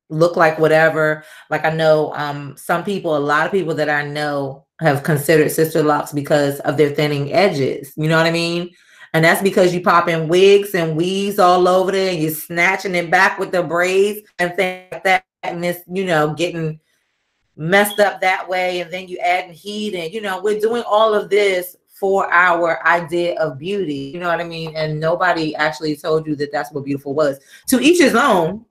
look like whatever. Like I know a lot of people that I know have considered sister locks because of their thinning edges. You know what I mean? And that's because you pop in wigs and weaves all over there and you're snatching it back with the braids and things like that. And it's, getting messed up that way. And then you add heat and, we're doing all of this for our idea of beauty. You know what I mean? And nobody actually told you that that's what beautiful was. To each his own.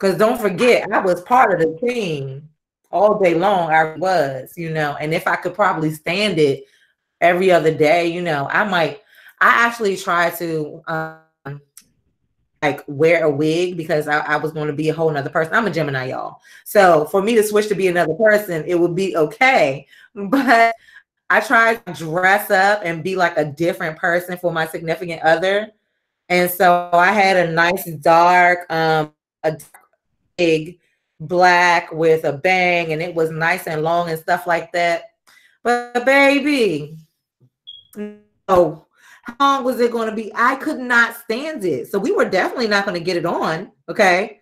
Because don't forget, I was part of the team all day long. I was, and if I could probably stand it every other day, I actually try to like wear a wig because I was going to be a whole nother person. I'm a Gemini, y'all. So for me to switch to be another person, it would be okay. But I tried to dress up and be like a different person for my significant other. And so I had a nice dark, a big black with a bang, and it was nice and long and stuff like that. But baby, no, how long was it going to be? I could not stand it. So we were definitely not going to get it on. Okay.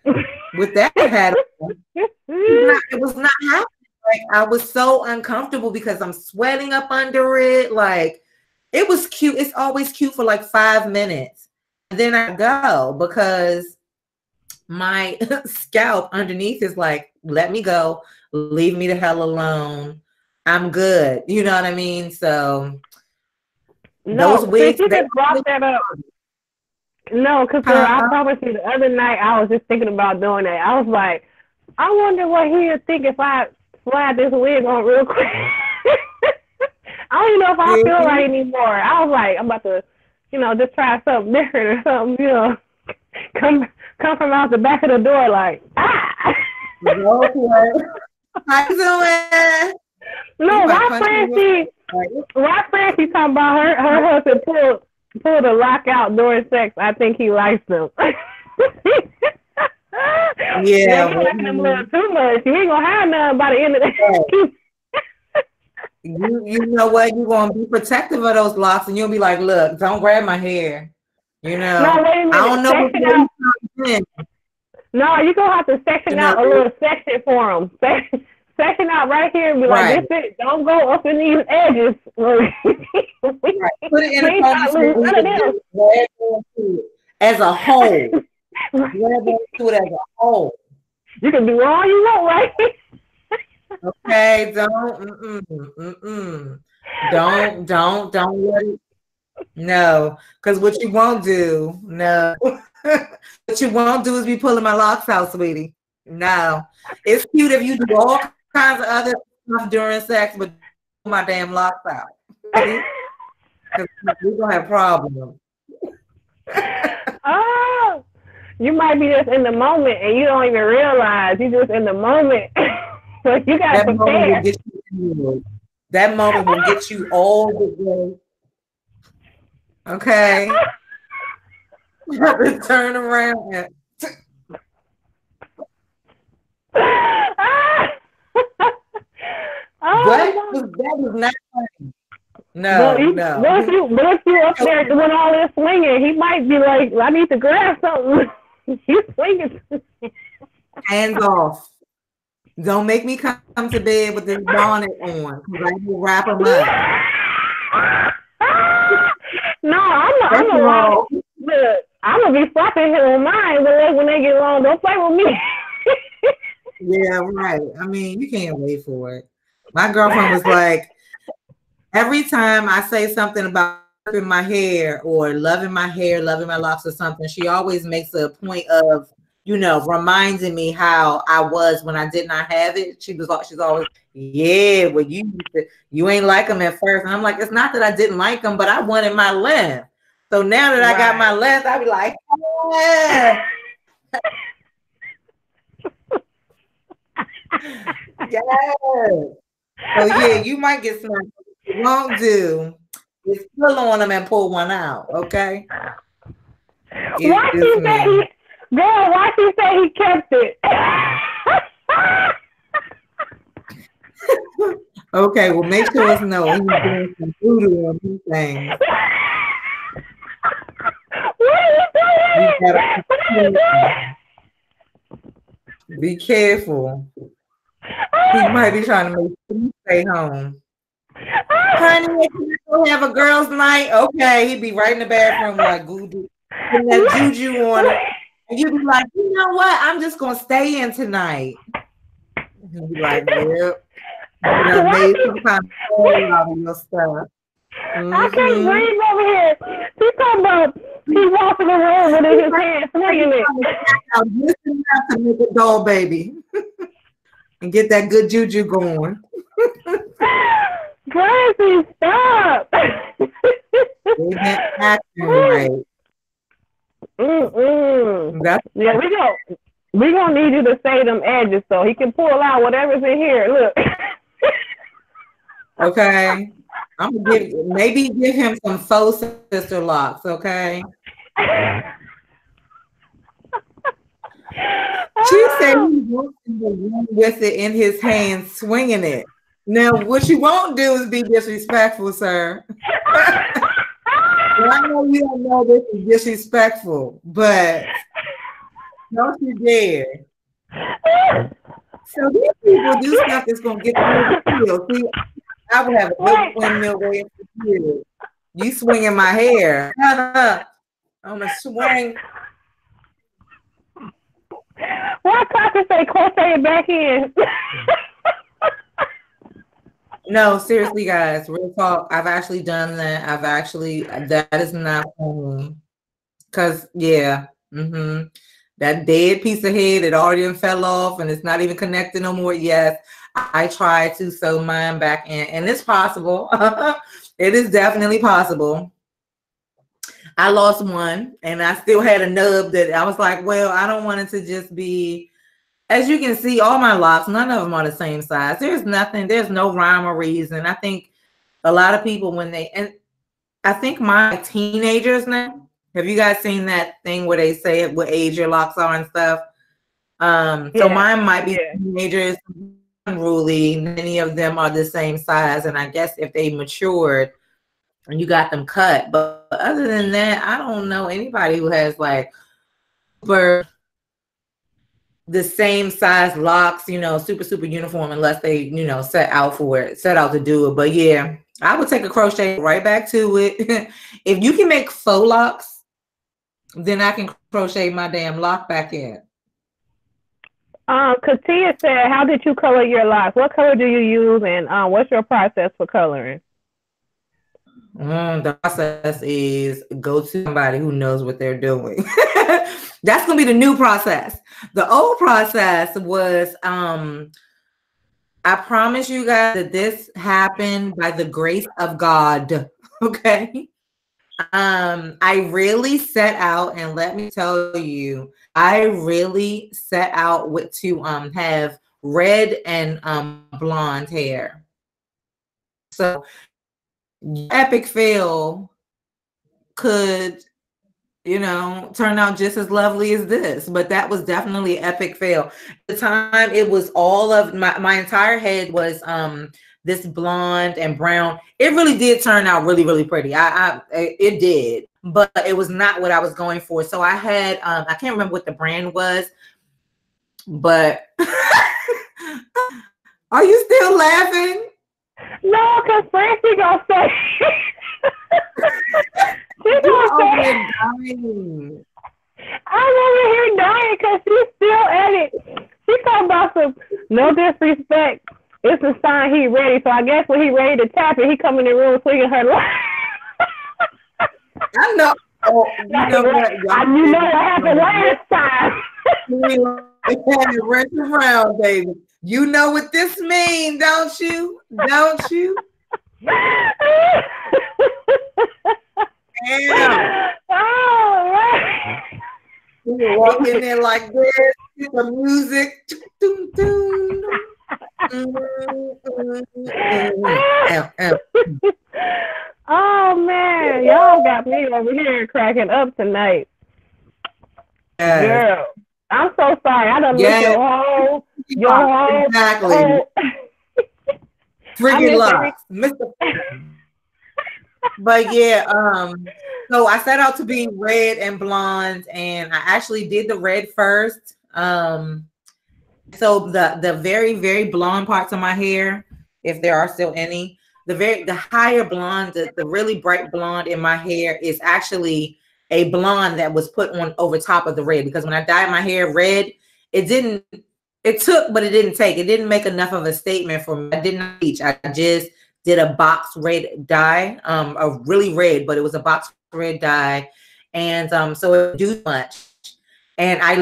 With that hat on, it was not happening. Like, I was so uncomfortable because I'm sweating up under it. Like, it was cute. It's always cute for like 5 minutes. And then I go because my scalp underneath is like, let me go. Leave me the hell alone. I'm good. You know what I mean? So those wigs, you just brought that up. No, because I promise you, the other night I was just thinking about doing that. I was like, I wonder what he'd think if I slide this wig on real quick. I don't even know if I feel right anymore. I was like, I'm about to, just try something different or something, come from out the back of the door like, ah. How you doing? No, my friend, she talking about her husband pulled a lock out during sex. I think he likes them. Yeah, you liking them a little too much. You ain't gonna have none by the end of the day. you know what? You're gonna be protective of those locks, and you'll be like, "Look, don't grab my hair." You No, know, wait a I minute. don't know what Section out. way No, you gonna have to section you know, out a little section for them. Section out right here and be like, right, this it. Don't go up in these edges. right. Put it in We a ain't trying to ponytail. lose You none of can them. just grab onto it as a whole. Grab onto it as a whole. You can do all you want, right? Okay, don't let it. No, because what you won't do, no, what you won't do is be pulling my locks out, sweetie. No, it's cute if you do all kinds of other stuff during sex, but pull my damn locks out, because we're gonna have problems. Oh, you might be just in the moment and you don't even realize you just in the moment. So you gotta That moment will prepare. get you. That moment will get you all the way. Okay, you have to turn around and. What? Oh That was not funny. But No, you, no. what if you up there doing all this swinging? He might be like, I need to grab something. You swinging. Hands off. Don't make me come to bed with this bonnet on because I will wrap them up. No, I'm First a of lot. all, Look, I'm gonna be slapping him on mine when they get long. Don't play with me. yeah, right. I mean, you can't wait for it. My girlfriend was like, every time I say something about loving my hair or loving my hair, loving my locks or something, she always makes a point of, reminding me how I was when I did not have it. She's always, yeah, well, you ain't like them at first. And I'm like, it's not that I didn't like them, but I wanted my length. So now that I got my length, I be like, yeah. Yes. So yeah, you might get smacked. What you won't do is pull on them and pull one out. Okay. Why It's she say me. girl? Why she say he kept it? Okay, well, make sure it's no. He's doing some voodoo on these things. What are You you gotta doing? What are you doing? be careful. He might be trying to make you stay home. Honey, can I go have a girls' night? Okay, he'd be right in the bathroom like putting that juju on him. And you'd be like, you know what? I'm just gonna stay in tonight. He'd be like, yep. You done made some kind of soul out of your stuff. I can't breathe over here. She's talking about he walking around with his hand swinging it. I'm listening to make a doll baby and get that good juju going. Gracie, stop. They been acting right. That's Yeah, we gonna need you to say them edges so he can pull out whatever's in here. Look. okay. I'm gonna give him some faux sister locks, okay? She said he wants in the room with it in his hand, swinging it. Now, what you won't do is be disrespectful, sir. Well, I know you don't know this is disrespectful, but don't you dare. So these people do stuff that's gonna get them in the field. See, I would have a good windmill way for you. You swinging my hair. I'm gonna swing. Why can't you say crochet it back in? No, seriously, guys, real talk. I've actually done that. That is not funny. Cause yeah, that dead piece of head, it already fell off and it's not even connected no more. Yes, I tried to sew mine back in, and it's possible. It is definitely possible. I lost one, and I still had a nub that I was like, well, I don't want it to just be. As you can see, all my locks, none of them are the same size. There's no rhyme or reason. I think a lot of people and I think my teenagers now. Have you guys seen that thing where they say what age your locks are and stuff? So mine might be yeah. teenagers, unruly. Many of them are the same size, and I guess if they matured and you got them cut, but other than that, I don't know anybody who has like super the same size locks, super uniform, unless they, set out for it, set out to do it. But yeah, I would take a crochet right back to it. If you can make faux locks, then I can crochet my damn lock back in. Katia said, "How did you color your locks? What color do you use, and what's your process for coloring?" The process is go to somebody who knows what they're doing. That's gonna be the new process. The old process was, I promise you guys that this happened by the grace of God. Okay. I really set out, and let me tell you, I really set out to have red and blonde hair. So epic fail could, turn out just as lovely as this, but that was definitely epic fail. At the time, it was all of my entire head was this blonde and brown. It really did turn out really, really pretty. It did, but it was not what I was going for. So I had I can't remember what the brand was, but are you still laughing? No, because Francie gonna say she gonna say I'm over here dying because she's still at it. She talking about some no disrespect. It's a sign he ready. So I guess when he ready to tap it, he come in the room swinging her life. I know. Oh, you know what? You know what happened last time. Rent around, baby. You know what this means, don't you? Don't you? Damn. Oh, right. You walk in there like this, the music. Oh man, y'all got me over here cracking up tonight. Girl, I'm so sorry. I done missed your whole exactly. Freaking love, Mr. But yeah, so I set out to be red and blonde, and I actually did the red first. So the very, very blonde parts of my hair, if there are still any, the higher blonde, the really bright blonde in my hair is actually a blonde that was put on over top of the red, because when I dyed my hair red, it took, but it didn't take. It didn't make enough of a statement for me. I didn't teach. I just did a box red dye, a really red, but it was a box red dye. And so it didn't do much. And I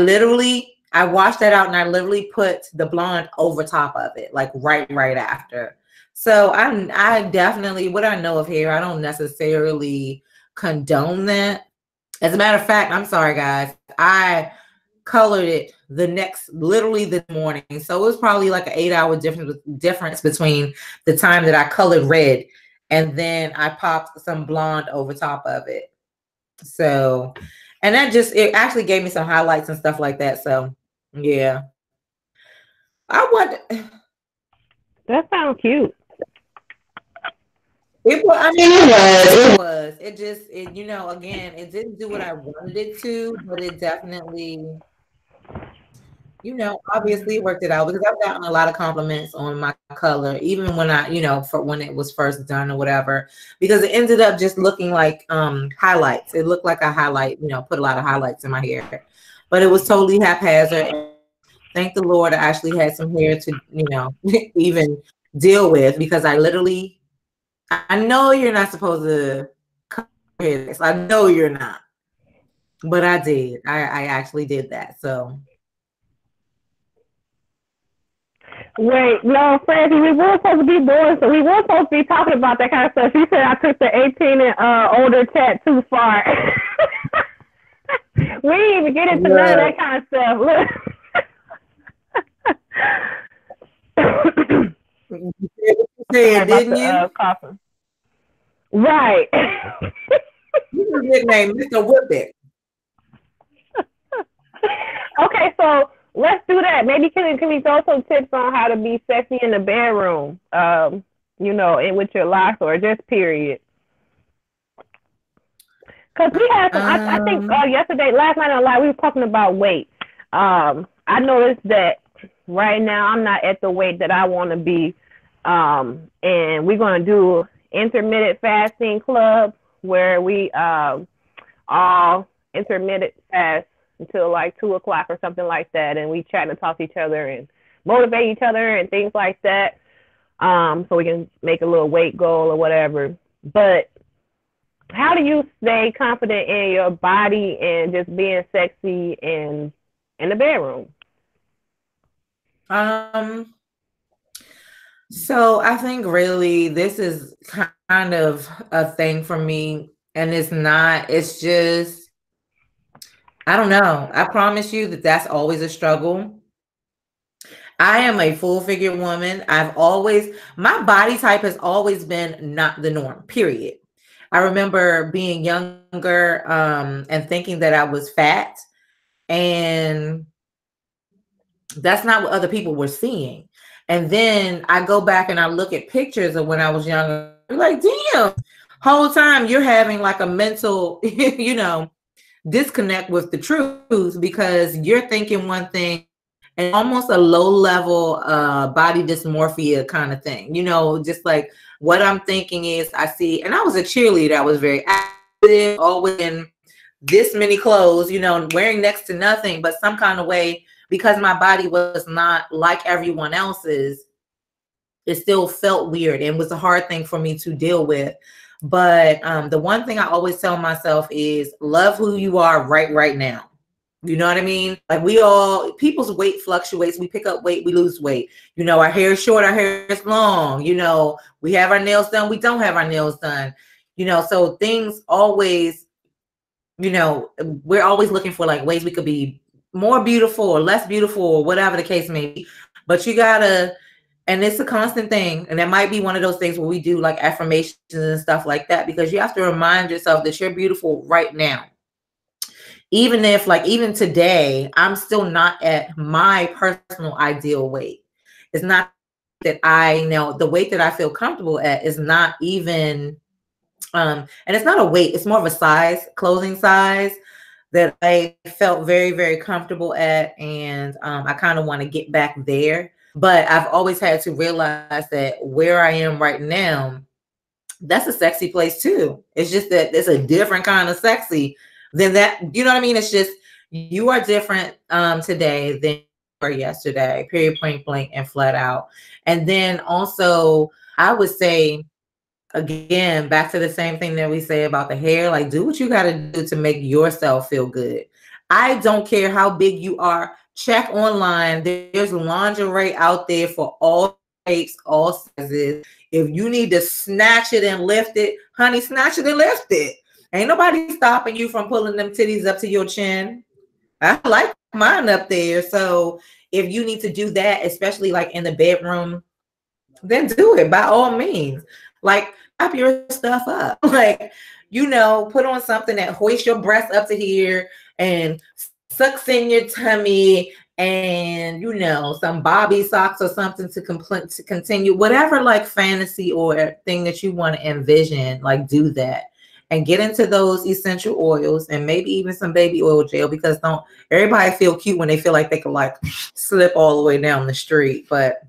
washed that out, and I literally put the blonde over top of it, like right after. So I definitely, what I know of hair, I don't necessarily condone that. As a matter of fact, I'm sorry, guys, I colored it literally this morning. So it was probably like an 8-hour difference between the time that I colored red and then I popped some blonde over top of it. So, and it actually gave me some highlights and stuff like that. So yeah. That sounds cute. It was. It just, again, it didn't do what I wanted it to, but it definitely, obviously worked it out, because I've gotten a lot of compliments on my color, even when for when it was first done or whatever, because it ended up just looking like highlights. It looked like a highlight, put a lot of highlights in my hair, but it was totally haphazard. Thank the Lord I actually had some hair to, even deal with, because I know you're not supposed to cut this. I know you're not. But I did. I actually did that. So. Wait, no, Francie, we were supposed to be doing, so we were supposed to be talking about that kind of stuff. She said I took the 18 and older chat too far. We didn't even get into none of that kind of stuff. Look. You said, didn't you? Coffin. Right. You nickname Mr. Whippet. Okay, so let's do that. Maybe can we throw some tips on how to be sexy in the bedroom? And with your locks or just period. Because we had some, I think yesterday, last night on live, we were talking about weight. I noticed that right now I'm not at the weight that I want to be. And we're going to do intermittent fasting club where we all intermittent fast until like 2 o'clock or something like that. And we chat and talk to each other and motivate each other and things like that. So we can make a little weight goal or whatever. But how do you stay confident in your body and just being sexy in the bedroom? So I think really this is kind of a thing for me, and it's just, I don't know. I promise you that that's always a struggle. I am a full figure woman. My body type has always been not the norm, period. I remember being younger and thinking that I was fat, and that's not what other people were seeing. And then I go back and I look at pictures of when I was younger, like, damn, whole time you're having like a mental, disconnect with the truth because you're thinking one thing and almost a low level body dysmorphia kind of thing. Just like what I'm thinking is I see, and I was a cheerleader. I was very active, always in this many clothes, wearing next to nothing, but some kind of way, because my body was not like everyone else's, it still felt weird and was a hard thing for me to deal with. But the one thing I always tell myself is love who you are right now. You know what I mean? Like people's weight fluctuates. We pick up weight, we lose weight. Our hair is short, our hair is long. We have our nails done, we don't have our nails done. So things always, we're always looking for like ways we could be more beautiful or less beautiful or whatever the case may be. But you gotta, and it's a constant thing. And that might be one of those things where we do like affirmations and stuff like that, because you have to remind yourself that you're beautiful right now. Even if even today, I'm still not at my personal ideal weight. It's not that I know the weight that I feel comfortable at is not even, and it's not a weight, it's more of a size, clothing size that I felt very, very comfortable at. And I kind of want to get back there. But I've always had to realize that where I am right now, that's a sexy place too. It's just that it's a different kind of sexy than that. You know what I mean? It's just, you are different today than you were yesterday, period, point blank, and flat out. And then also, I would say, again, back to the same thing that we say about the hair, like do what you got to do to make yourself feel good. I don't care how big you are. Check online. There's lingerie out there for all shapes, all sizes. If you need to snatch it and lift it, honey, snatch it and lift it. Ain't nobody stopping you from pulling them titties up to your chin. I like mine up there. So if you need to do that, especially like in the bedroom, then do it by all means. Like, wrap your stuff up. Like, put on something that hoists your breasts up to here and sucks in your tummy, and some bobby socks or something to continue whatever like fantasy or thing that you want to envision. Like, do that and get into those essential oils and maybe even some baby oil gel, because don't everybody feel cute when they feel like they could like slip all the way down the street. But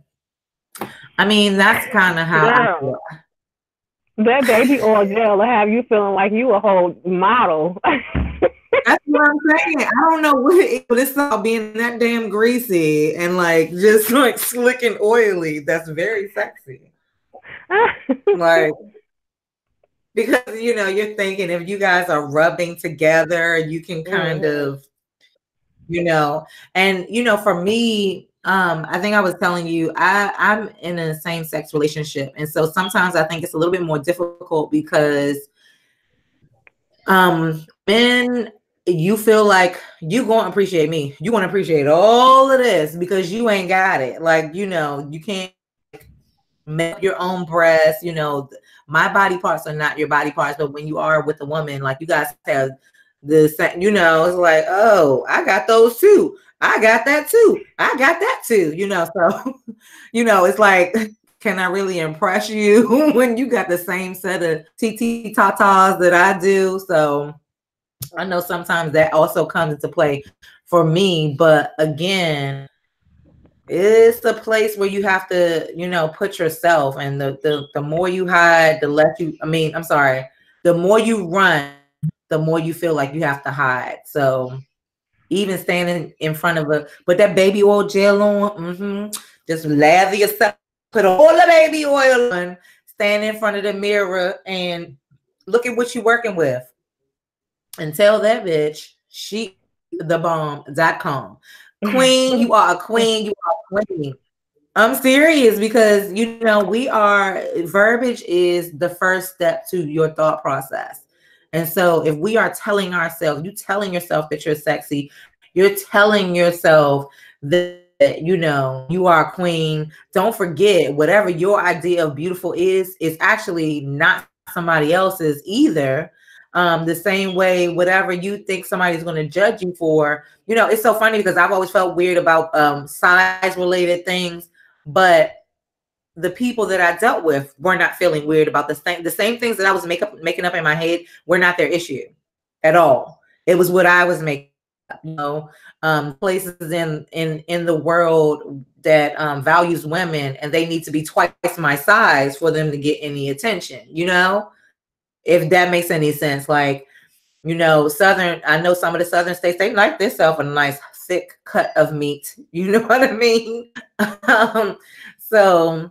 I mean, that's kind of how I feel. That baby oil gel will have you feeling like you a whole model. That's what I'm saying. I don't know what it is, but it's about being that damn greasy and like just like slick and oily. That's very sexy. Like, because you're thinking if you guys are rubbing together, you can kind of, and for me, I think I was telling you, I'm in a same-sex relationship. And so sometimes I think it's a little bit more difficult because men, you feel like you gonna appreciate me. You want to appreciate all of this because you ain't got it. Like, you can't make your own breasts. My body parts are not your body parts. But when you are with a woman, like, you guys have the same, it's like, oh, I got those too. I got that too. I got that too. So, it's like, can I really impress you when you got the same set of TT tatas that I do? So I know sometimes that also comes into play for me, but again, it's a place where you have to, put yourself, and the more you hide, the less I'm sorry, the more you run, the more you feel like you have to hide. So even standing in front of put that baby oil gel on, just lather yourself, put all the baby oil on, stand in front of the mirror and look at what you're working with and tell that bitch she the bomb.com. Queen, you are a queen, you are a queen. I'm serious, because verbiage is the first step to your thought process. And so if we are telling ourselves, you telling yourself that you're sexy, you're telling yourself that you are a queen. Don't forget, whatever your idea of beautiful is actually not somebody else's either. The same way, whatever you think somebody's going to judge you for, it's so funny because I've always felt weird about size related things, but the people that I dealt with were not feeling weird about the same things that I was making up in my head were not their issue at all. It was what I was making up, places in the world that values women, and they need to be twice my size for them to get any attention, if that makes any sense. Like, I know some of the southern states, they like themselves a nice thick cut of meat. You know what I mean? So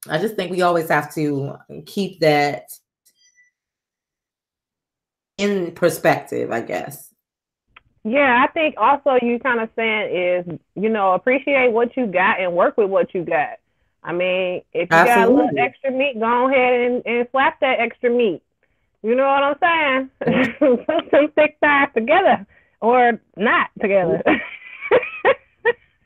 I just think we always have to keep that in perspective, I guess. Yeah, I think also you kind of saying is, appreciate what you got and work with what you got. I mean, if you got a little extra meat, go ahead and slap that extra meat. You know what I'm saying? Put some thick thighs together or not together.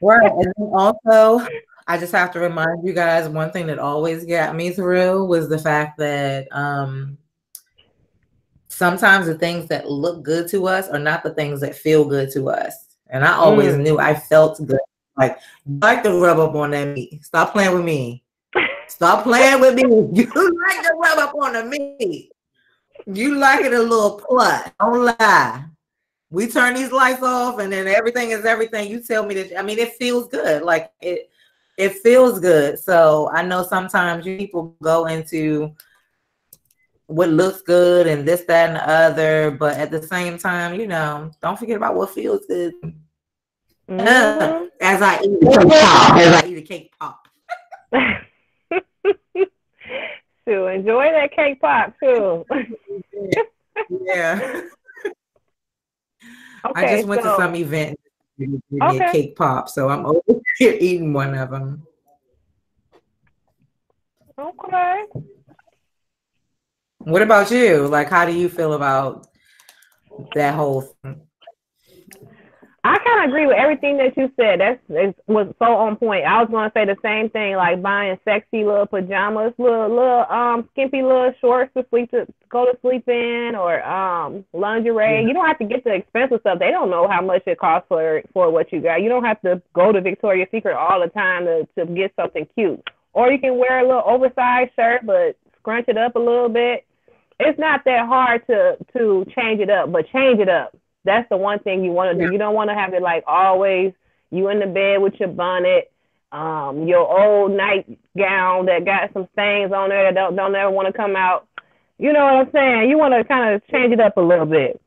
Right. And then also, I just have to remind you guys, one thing that always got me through was the fact that sometimes the things that look good to us are not the things that feel good to us. And I always knew I felt good. Like, you like to rub up on that meat. Stop playing with me. Stop playing with me. You like to rub up on the meat. You like it a little plus. Don't lie. We turn these lights off and then everything is everything. You tell me that. I mean, it feels good. Like it feels good. So I know sometimes people go into what looks good and this, that, and the other, but at the same time, don't forget about what feels good. As I eat a cake pop. To enjoy that cake pop too. Yeah. Okay, I just went to some event and give me a cake pop, so I'm over here eating one of them. Okay. What about you? Like, how do you feel about that whole thing? I kind of agree with everything that you said. Was so on point. I was gonna say the same thing, like buying sexy little pajamas, little skimpy little shorts to go to sleep in, or lingerie. Yeah. You don't have to get the expensive stuff. They don't know how much it costs for what you got. You don't have to go to Victoria's Secret all the time to get something cute. Or you can wear a little oversized shirt, but scrunch it up a little bit. It's not that hard to change it up, but change it up. That's the one thing you want to do. You don't want to have it like always you in the bed with your bonnet, your old nightgown that got some stains on there that don't ever want to come out. You know what I'm saying? You want to kind of change it up a little bit.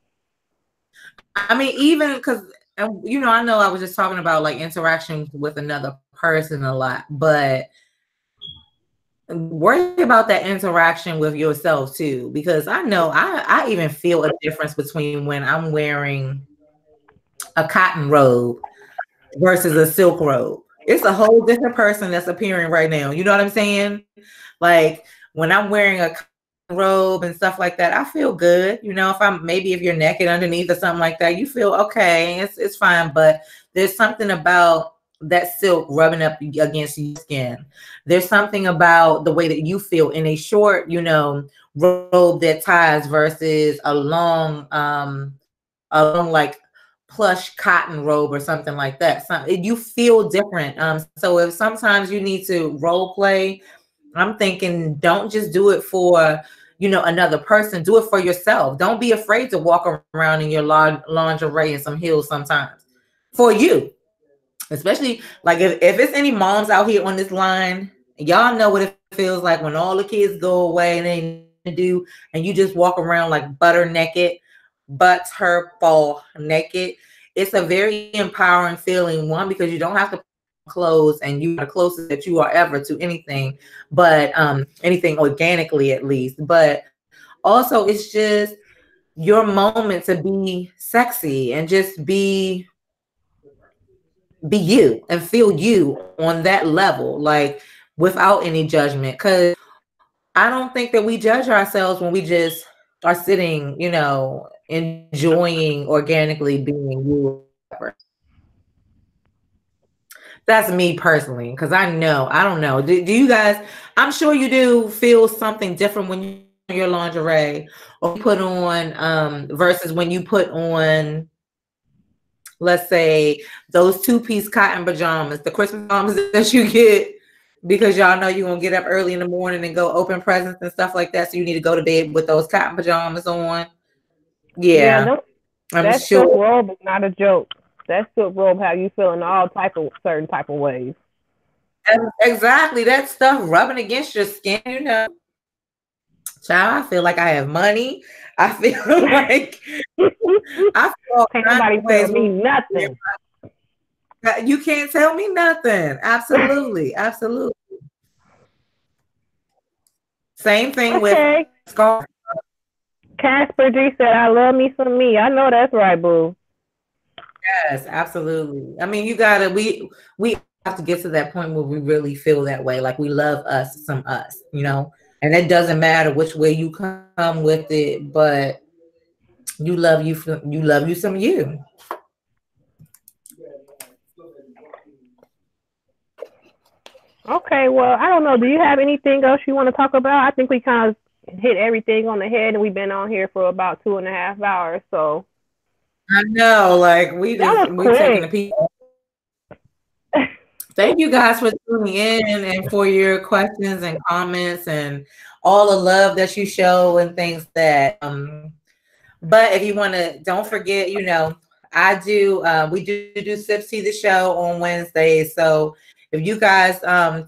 I mean, even because, I know I was just talking about like interaction with another person a lot, but worry about that interaction with yourself too, because I know I even feel a difference between when I'm wearing a cotton robe versus a silk robe. It's a whole different person that's appearing right now. You know what I'm saying? Like when I'm wearing a cotton robe and stuff like that, I feel good. If you're naked underneath or something like that, you feel okay. It's fine. But there's something about that silk rubbing up against your skin. There's something about the way that you feel in a short, robe that ties versus a long long like plush cotton robe or something like that. You feel different. So if sometimes you need to role play, I'm thinking don't just do it for, another person. Do it for yourself. Don't be afraid to walk around in your lingerie and some heels sometimes for you. Especially like if it's any moms out here on this line, y'all know what it feels like when all the kids go away and they ain't nothing to do, and you just walk around like butter naked, butts her fall naked. It's a very empowering feeling. One, because you don't have to put on clothes and you are the closest that you are ever to anything, but anything organically at least. But also it's just your moment to be sexy and just be you and feel you on that level, like without any judgment. Because I don't think that we judge ourselves when we just are sitting, enjoying organically being you or whatever. That's me personally, because I don't know. Do you guys, I'm sure you do feel something different when you put on your lingerie or put on versus when you put on, let's say, those two-piece cotton pajamas, the Christmas pajamas that you get because y'all know you're gonna get up early in the morning and go open presents and stuff like that. So you need to go to bed with those cotton pajamas on. Yeah, Yeah, no, I'm that silk sure. robe is not a joke. That silk robe have you feeling all type of certain type of ways. Exactly. That stuff rubbing against your skin, Child, I feel like I have money. I feel like I feel all Can't kinds nobody of tell ways. me nothing. You can't tell me nothing. Absolutely. Absolutely. Same thing with Okay. scarf. Casper G said, I love me some me. I know that's right, boo. Yes, absolutely. I mean, we have to get to that point where we really feel that way. Like we love us some us. And it doesn't matter which way you come with it, but you love you some you. Okay, well, I don't know. Do you have anything else you want to talk about? I think we kind of hit everything on the head, and we've been on here for about 2.5 hours. So I know, like that was we taking the quick. people. Thank you guys for tuning in and for your questions and comments and all the love that you show and things that but if you want to, don't forget, I do we do Sips Tea the show on Wednesdays. So if you guys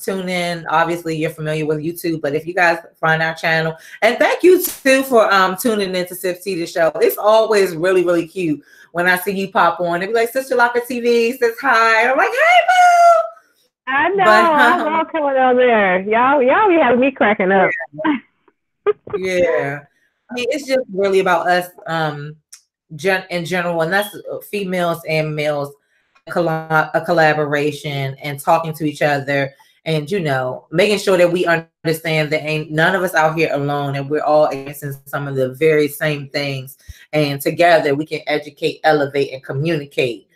tune in, obviously you're familiar with YouTube, but if you guys find our channel, and thank you too for tuning into Sips Tea the show. It's always really, really cute when I see you pop on and be like, Sister Locker TV says hi. And I'm like, hey boo. I know. But I love coming on there. Y'all be having me cracking up. yeah. I mean, it's just really about us in general, and that's females and males, a collaboration and talking to each other and, making sure that we understand that ain't none of us out here alone and we're all experiencing some of the very same things. And together we can educate, elevate, and communicate.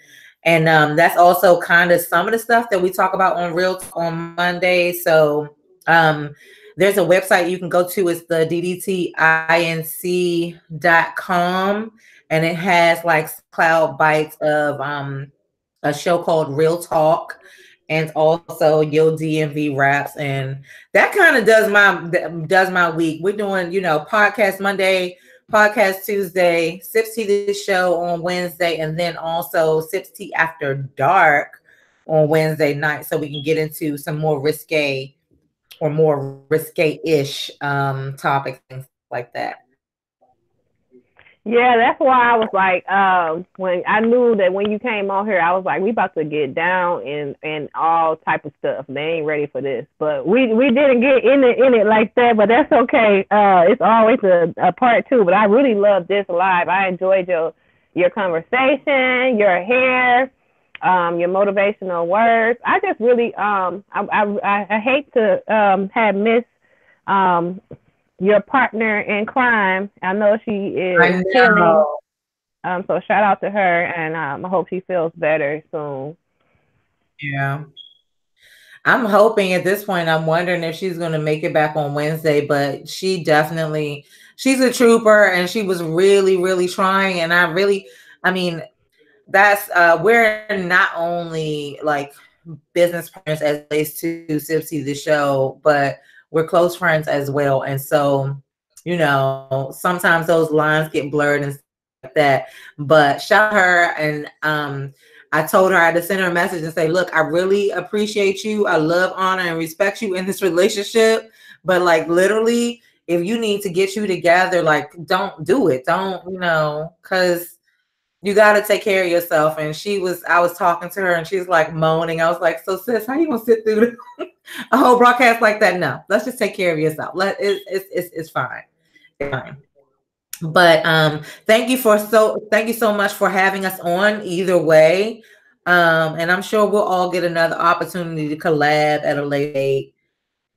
And that's also kind of some of the stuff that we talk about on Real Talk on Monday. So there's a website you can go to. It's the ddtinc.com, and it has like cloud bites of a show called Real Talk and also Yo DMV Raps. And that kind of does my week. We're doing, podcast Monday, podcast Tuesday, Sips Tea the show on Wednesday, and then also Sips Tea After Dark on Wednesday night, so we can get into some more risque or more risque-ish topics, things like that. Yeah, that's why I was like, when I knew that when you came on here, I was like, we about to get down and all type of stuff. They ain't ready for this, but we didn't get in it like that. But that's okay. It's always a part two. But I really love this live. I enjoyed your conversation, your hair, your motivational words. I just really I hate to have missed your partner in crime. I know she is healing. So shout out to her, and I hope she feels better soon. Yeah. I'm hoping at this point, I'm wondering if she's going to make it back on Wednesday, but she's a trooper and she was really, really trying. And I mean, that's we're not only like business partners as relates to Sipsy the show, but we're close friends as well. And so, you know, sometimes those lines get blurred and stuff like that. But shout her, and I told her I had to send her a message and say, look, I really appreciate you. I love, honor, and respect you in this relationship. But like literally, if you need to get you together, like don't do it. Don't, you know, because you got to take care of yourself. And I was talking to her and she's like moaning. I was like, so sis, how you gonna sit through a whole broadcast like that? No, let's just take care of yourself. It's fine. It's fine. But thank you so much for having us on either way. And I'm sure we'll all get another opportunity to collab at a later date.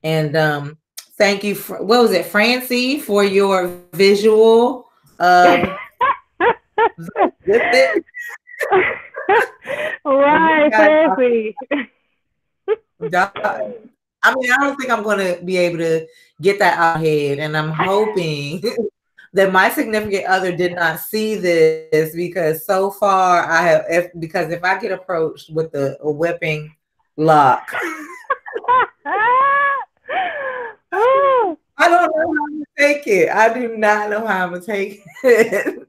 And thank you for, what was it, Francie, for your visual of it. Right, Francie. I mean, I don't think I'm going to be able to get that out of my head. And I'm hoping that my significant other did not see this, because so far because if I get approached with a whipping lock, I don't know how to take it. I do not know how I'm going to take it.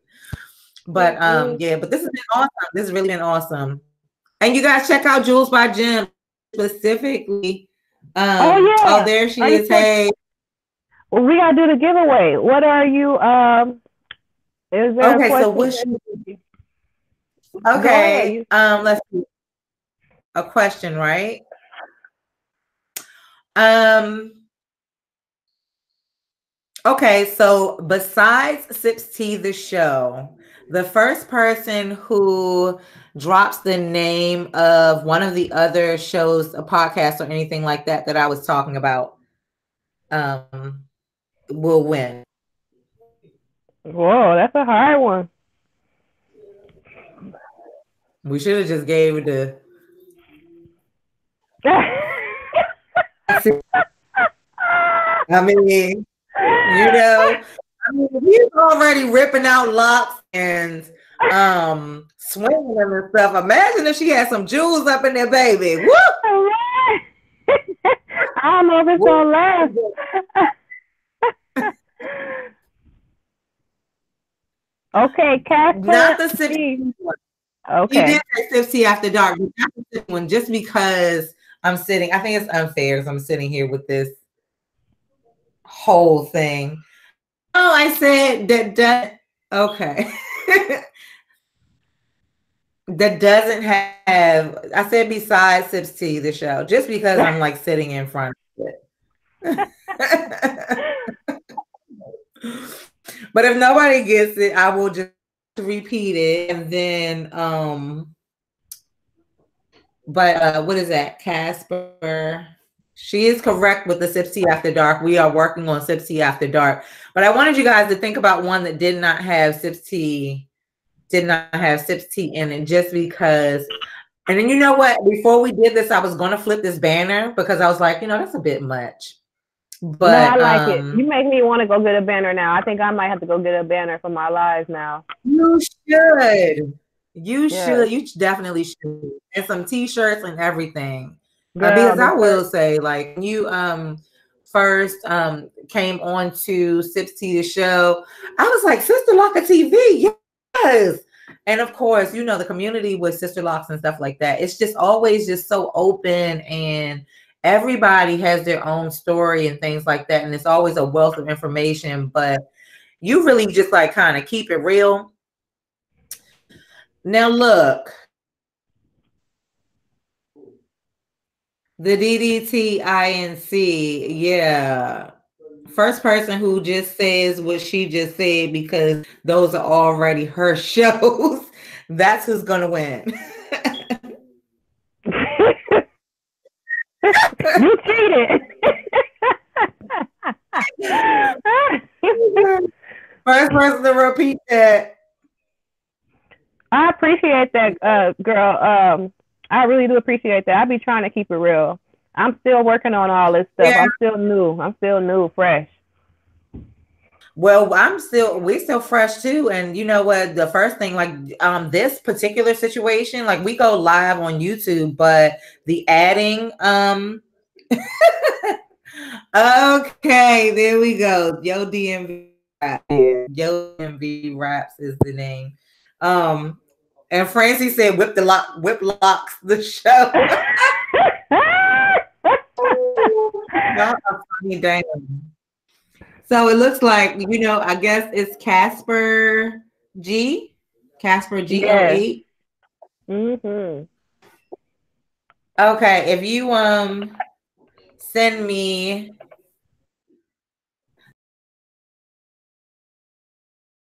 But yeah, but this has been awesome. This has really been awesome. And you guys check out Jules by Jim specifically. Oh, there she is. Hey. Well, we gotta do the giveaway. What are you? Is there okay? So what's okay? Let's see. A question, right? Okay, so besides Sips Tea the show, the first person who drops the name of one of the other shows, a podcast or anything like that that I was talking about, will win. Whoa, that's a hard one. We should have just gave it to. I mean, you know, he's already ripping out locks and swinging them and stuff. Imagine if she had some jewels up in there, baby. Woo! I don't know if it's gonna last. Okay, Casper. Not the city. Okay. He did say 50 after dark, but not the one, just because I'm sitting. I think it's unfair because I'm sitting here with this whole thing. Oh, I said that. Okay. That doesn't have. I said besides Sips Tea, the show, just because I'm like sitting in front of it. But if nobody gets it, I will just repeat it, and then but what is that, Casper? She is correct with the Sips Tea After Dark. We are working on Sips Tea After Dark, but I wanted you guys to think about one that did not have Sips Tea in it, just because. And then you know what, before we did this, I was going to flip this banner because I was like, you know, that's a bit much. But no, I like it. You make me want to go get a banner now. I think I might have to go get a banner for my lives now. You should. You definitely should. And some t-shirts and everything. Because I will say, like, you first came on to Sips Tea the show, I was like, Sister Locker TV, yes. And of course, you know, the community with Sister Locks and stuff like that, it's just always just so open, and everybody has their own story and things like that. And it's always a wealth of information, but you really just like kind of keep it real. Now look, the DDTINC, yeah. First person who just says what she just said, because those are already her shows, that's who's gonna win. You cheated. First person to repeat that. I appreciate that, girl. I really do appreciate that. I be trying to keep it real. I'm still working on all this stuff. Yeah. I'm still new, fresh. Well, we still fresh too. And you know what? The first thing, like this particular situation, like we go live on YouTube, but the adding, okay, there we go. Yo DMV rap. Yo DMV raps is the name. Um, and Francie said whip locks the show. Y'all are funny, damn. So it looks like, I guess it's Casper Yes. G08. Mhm. Okay, if you send me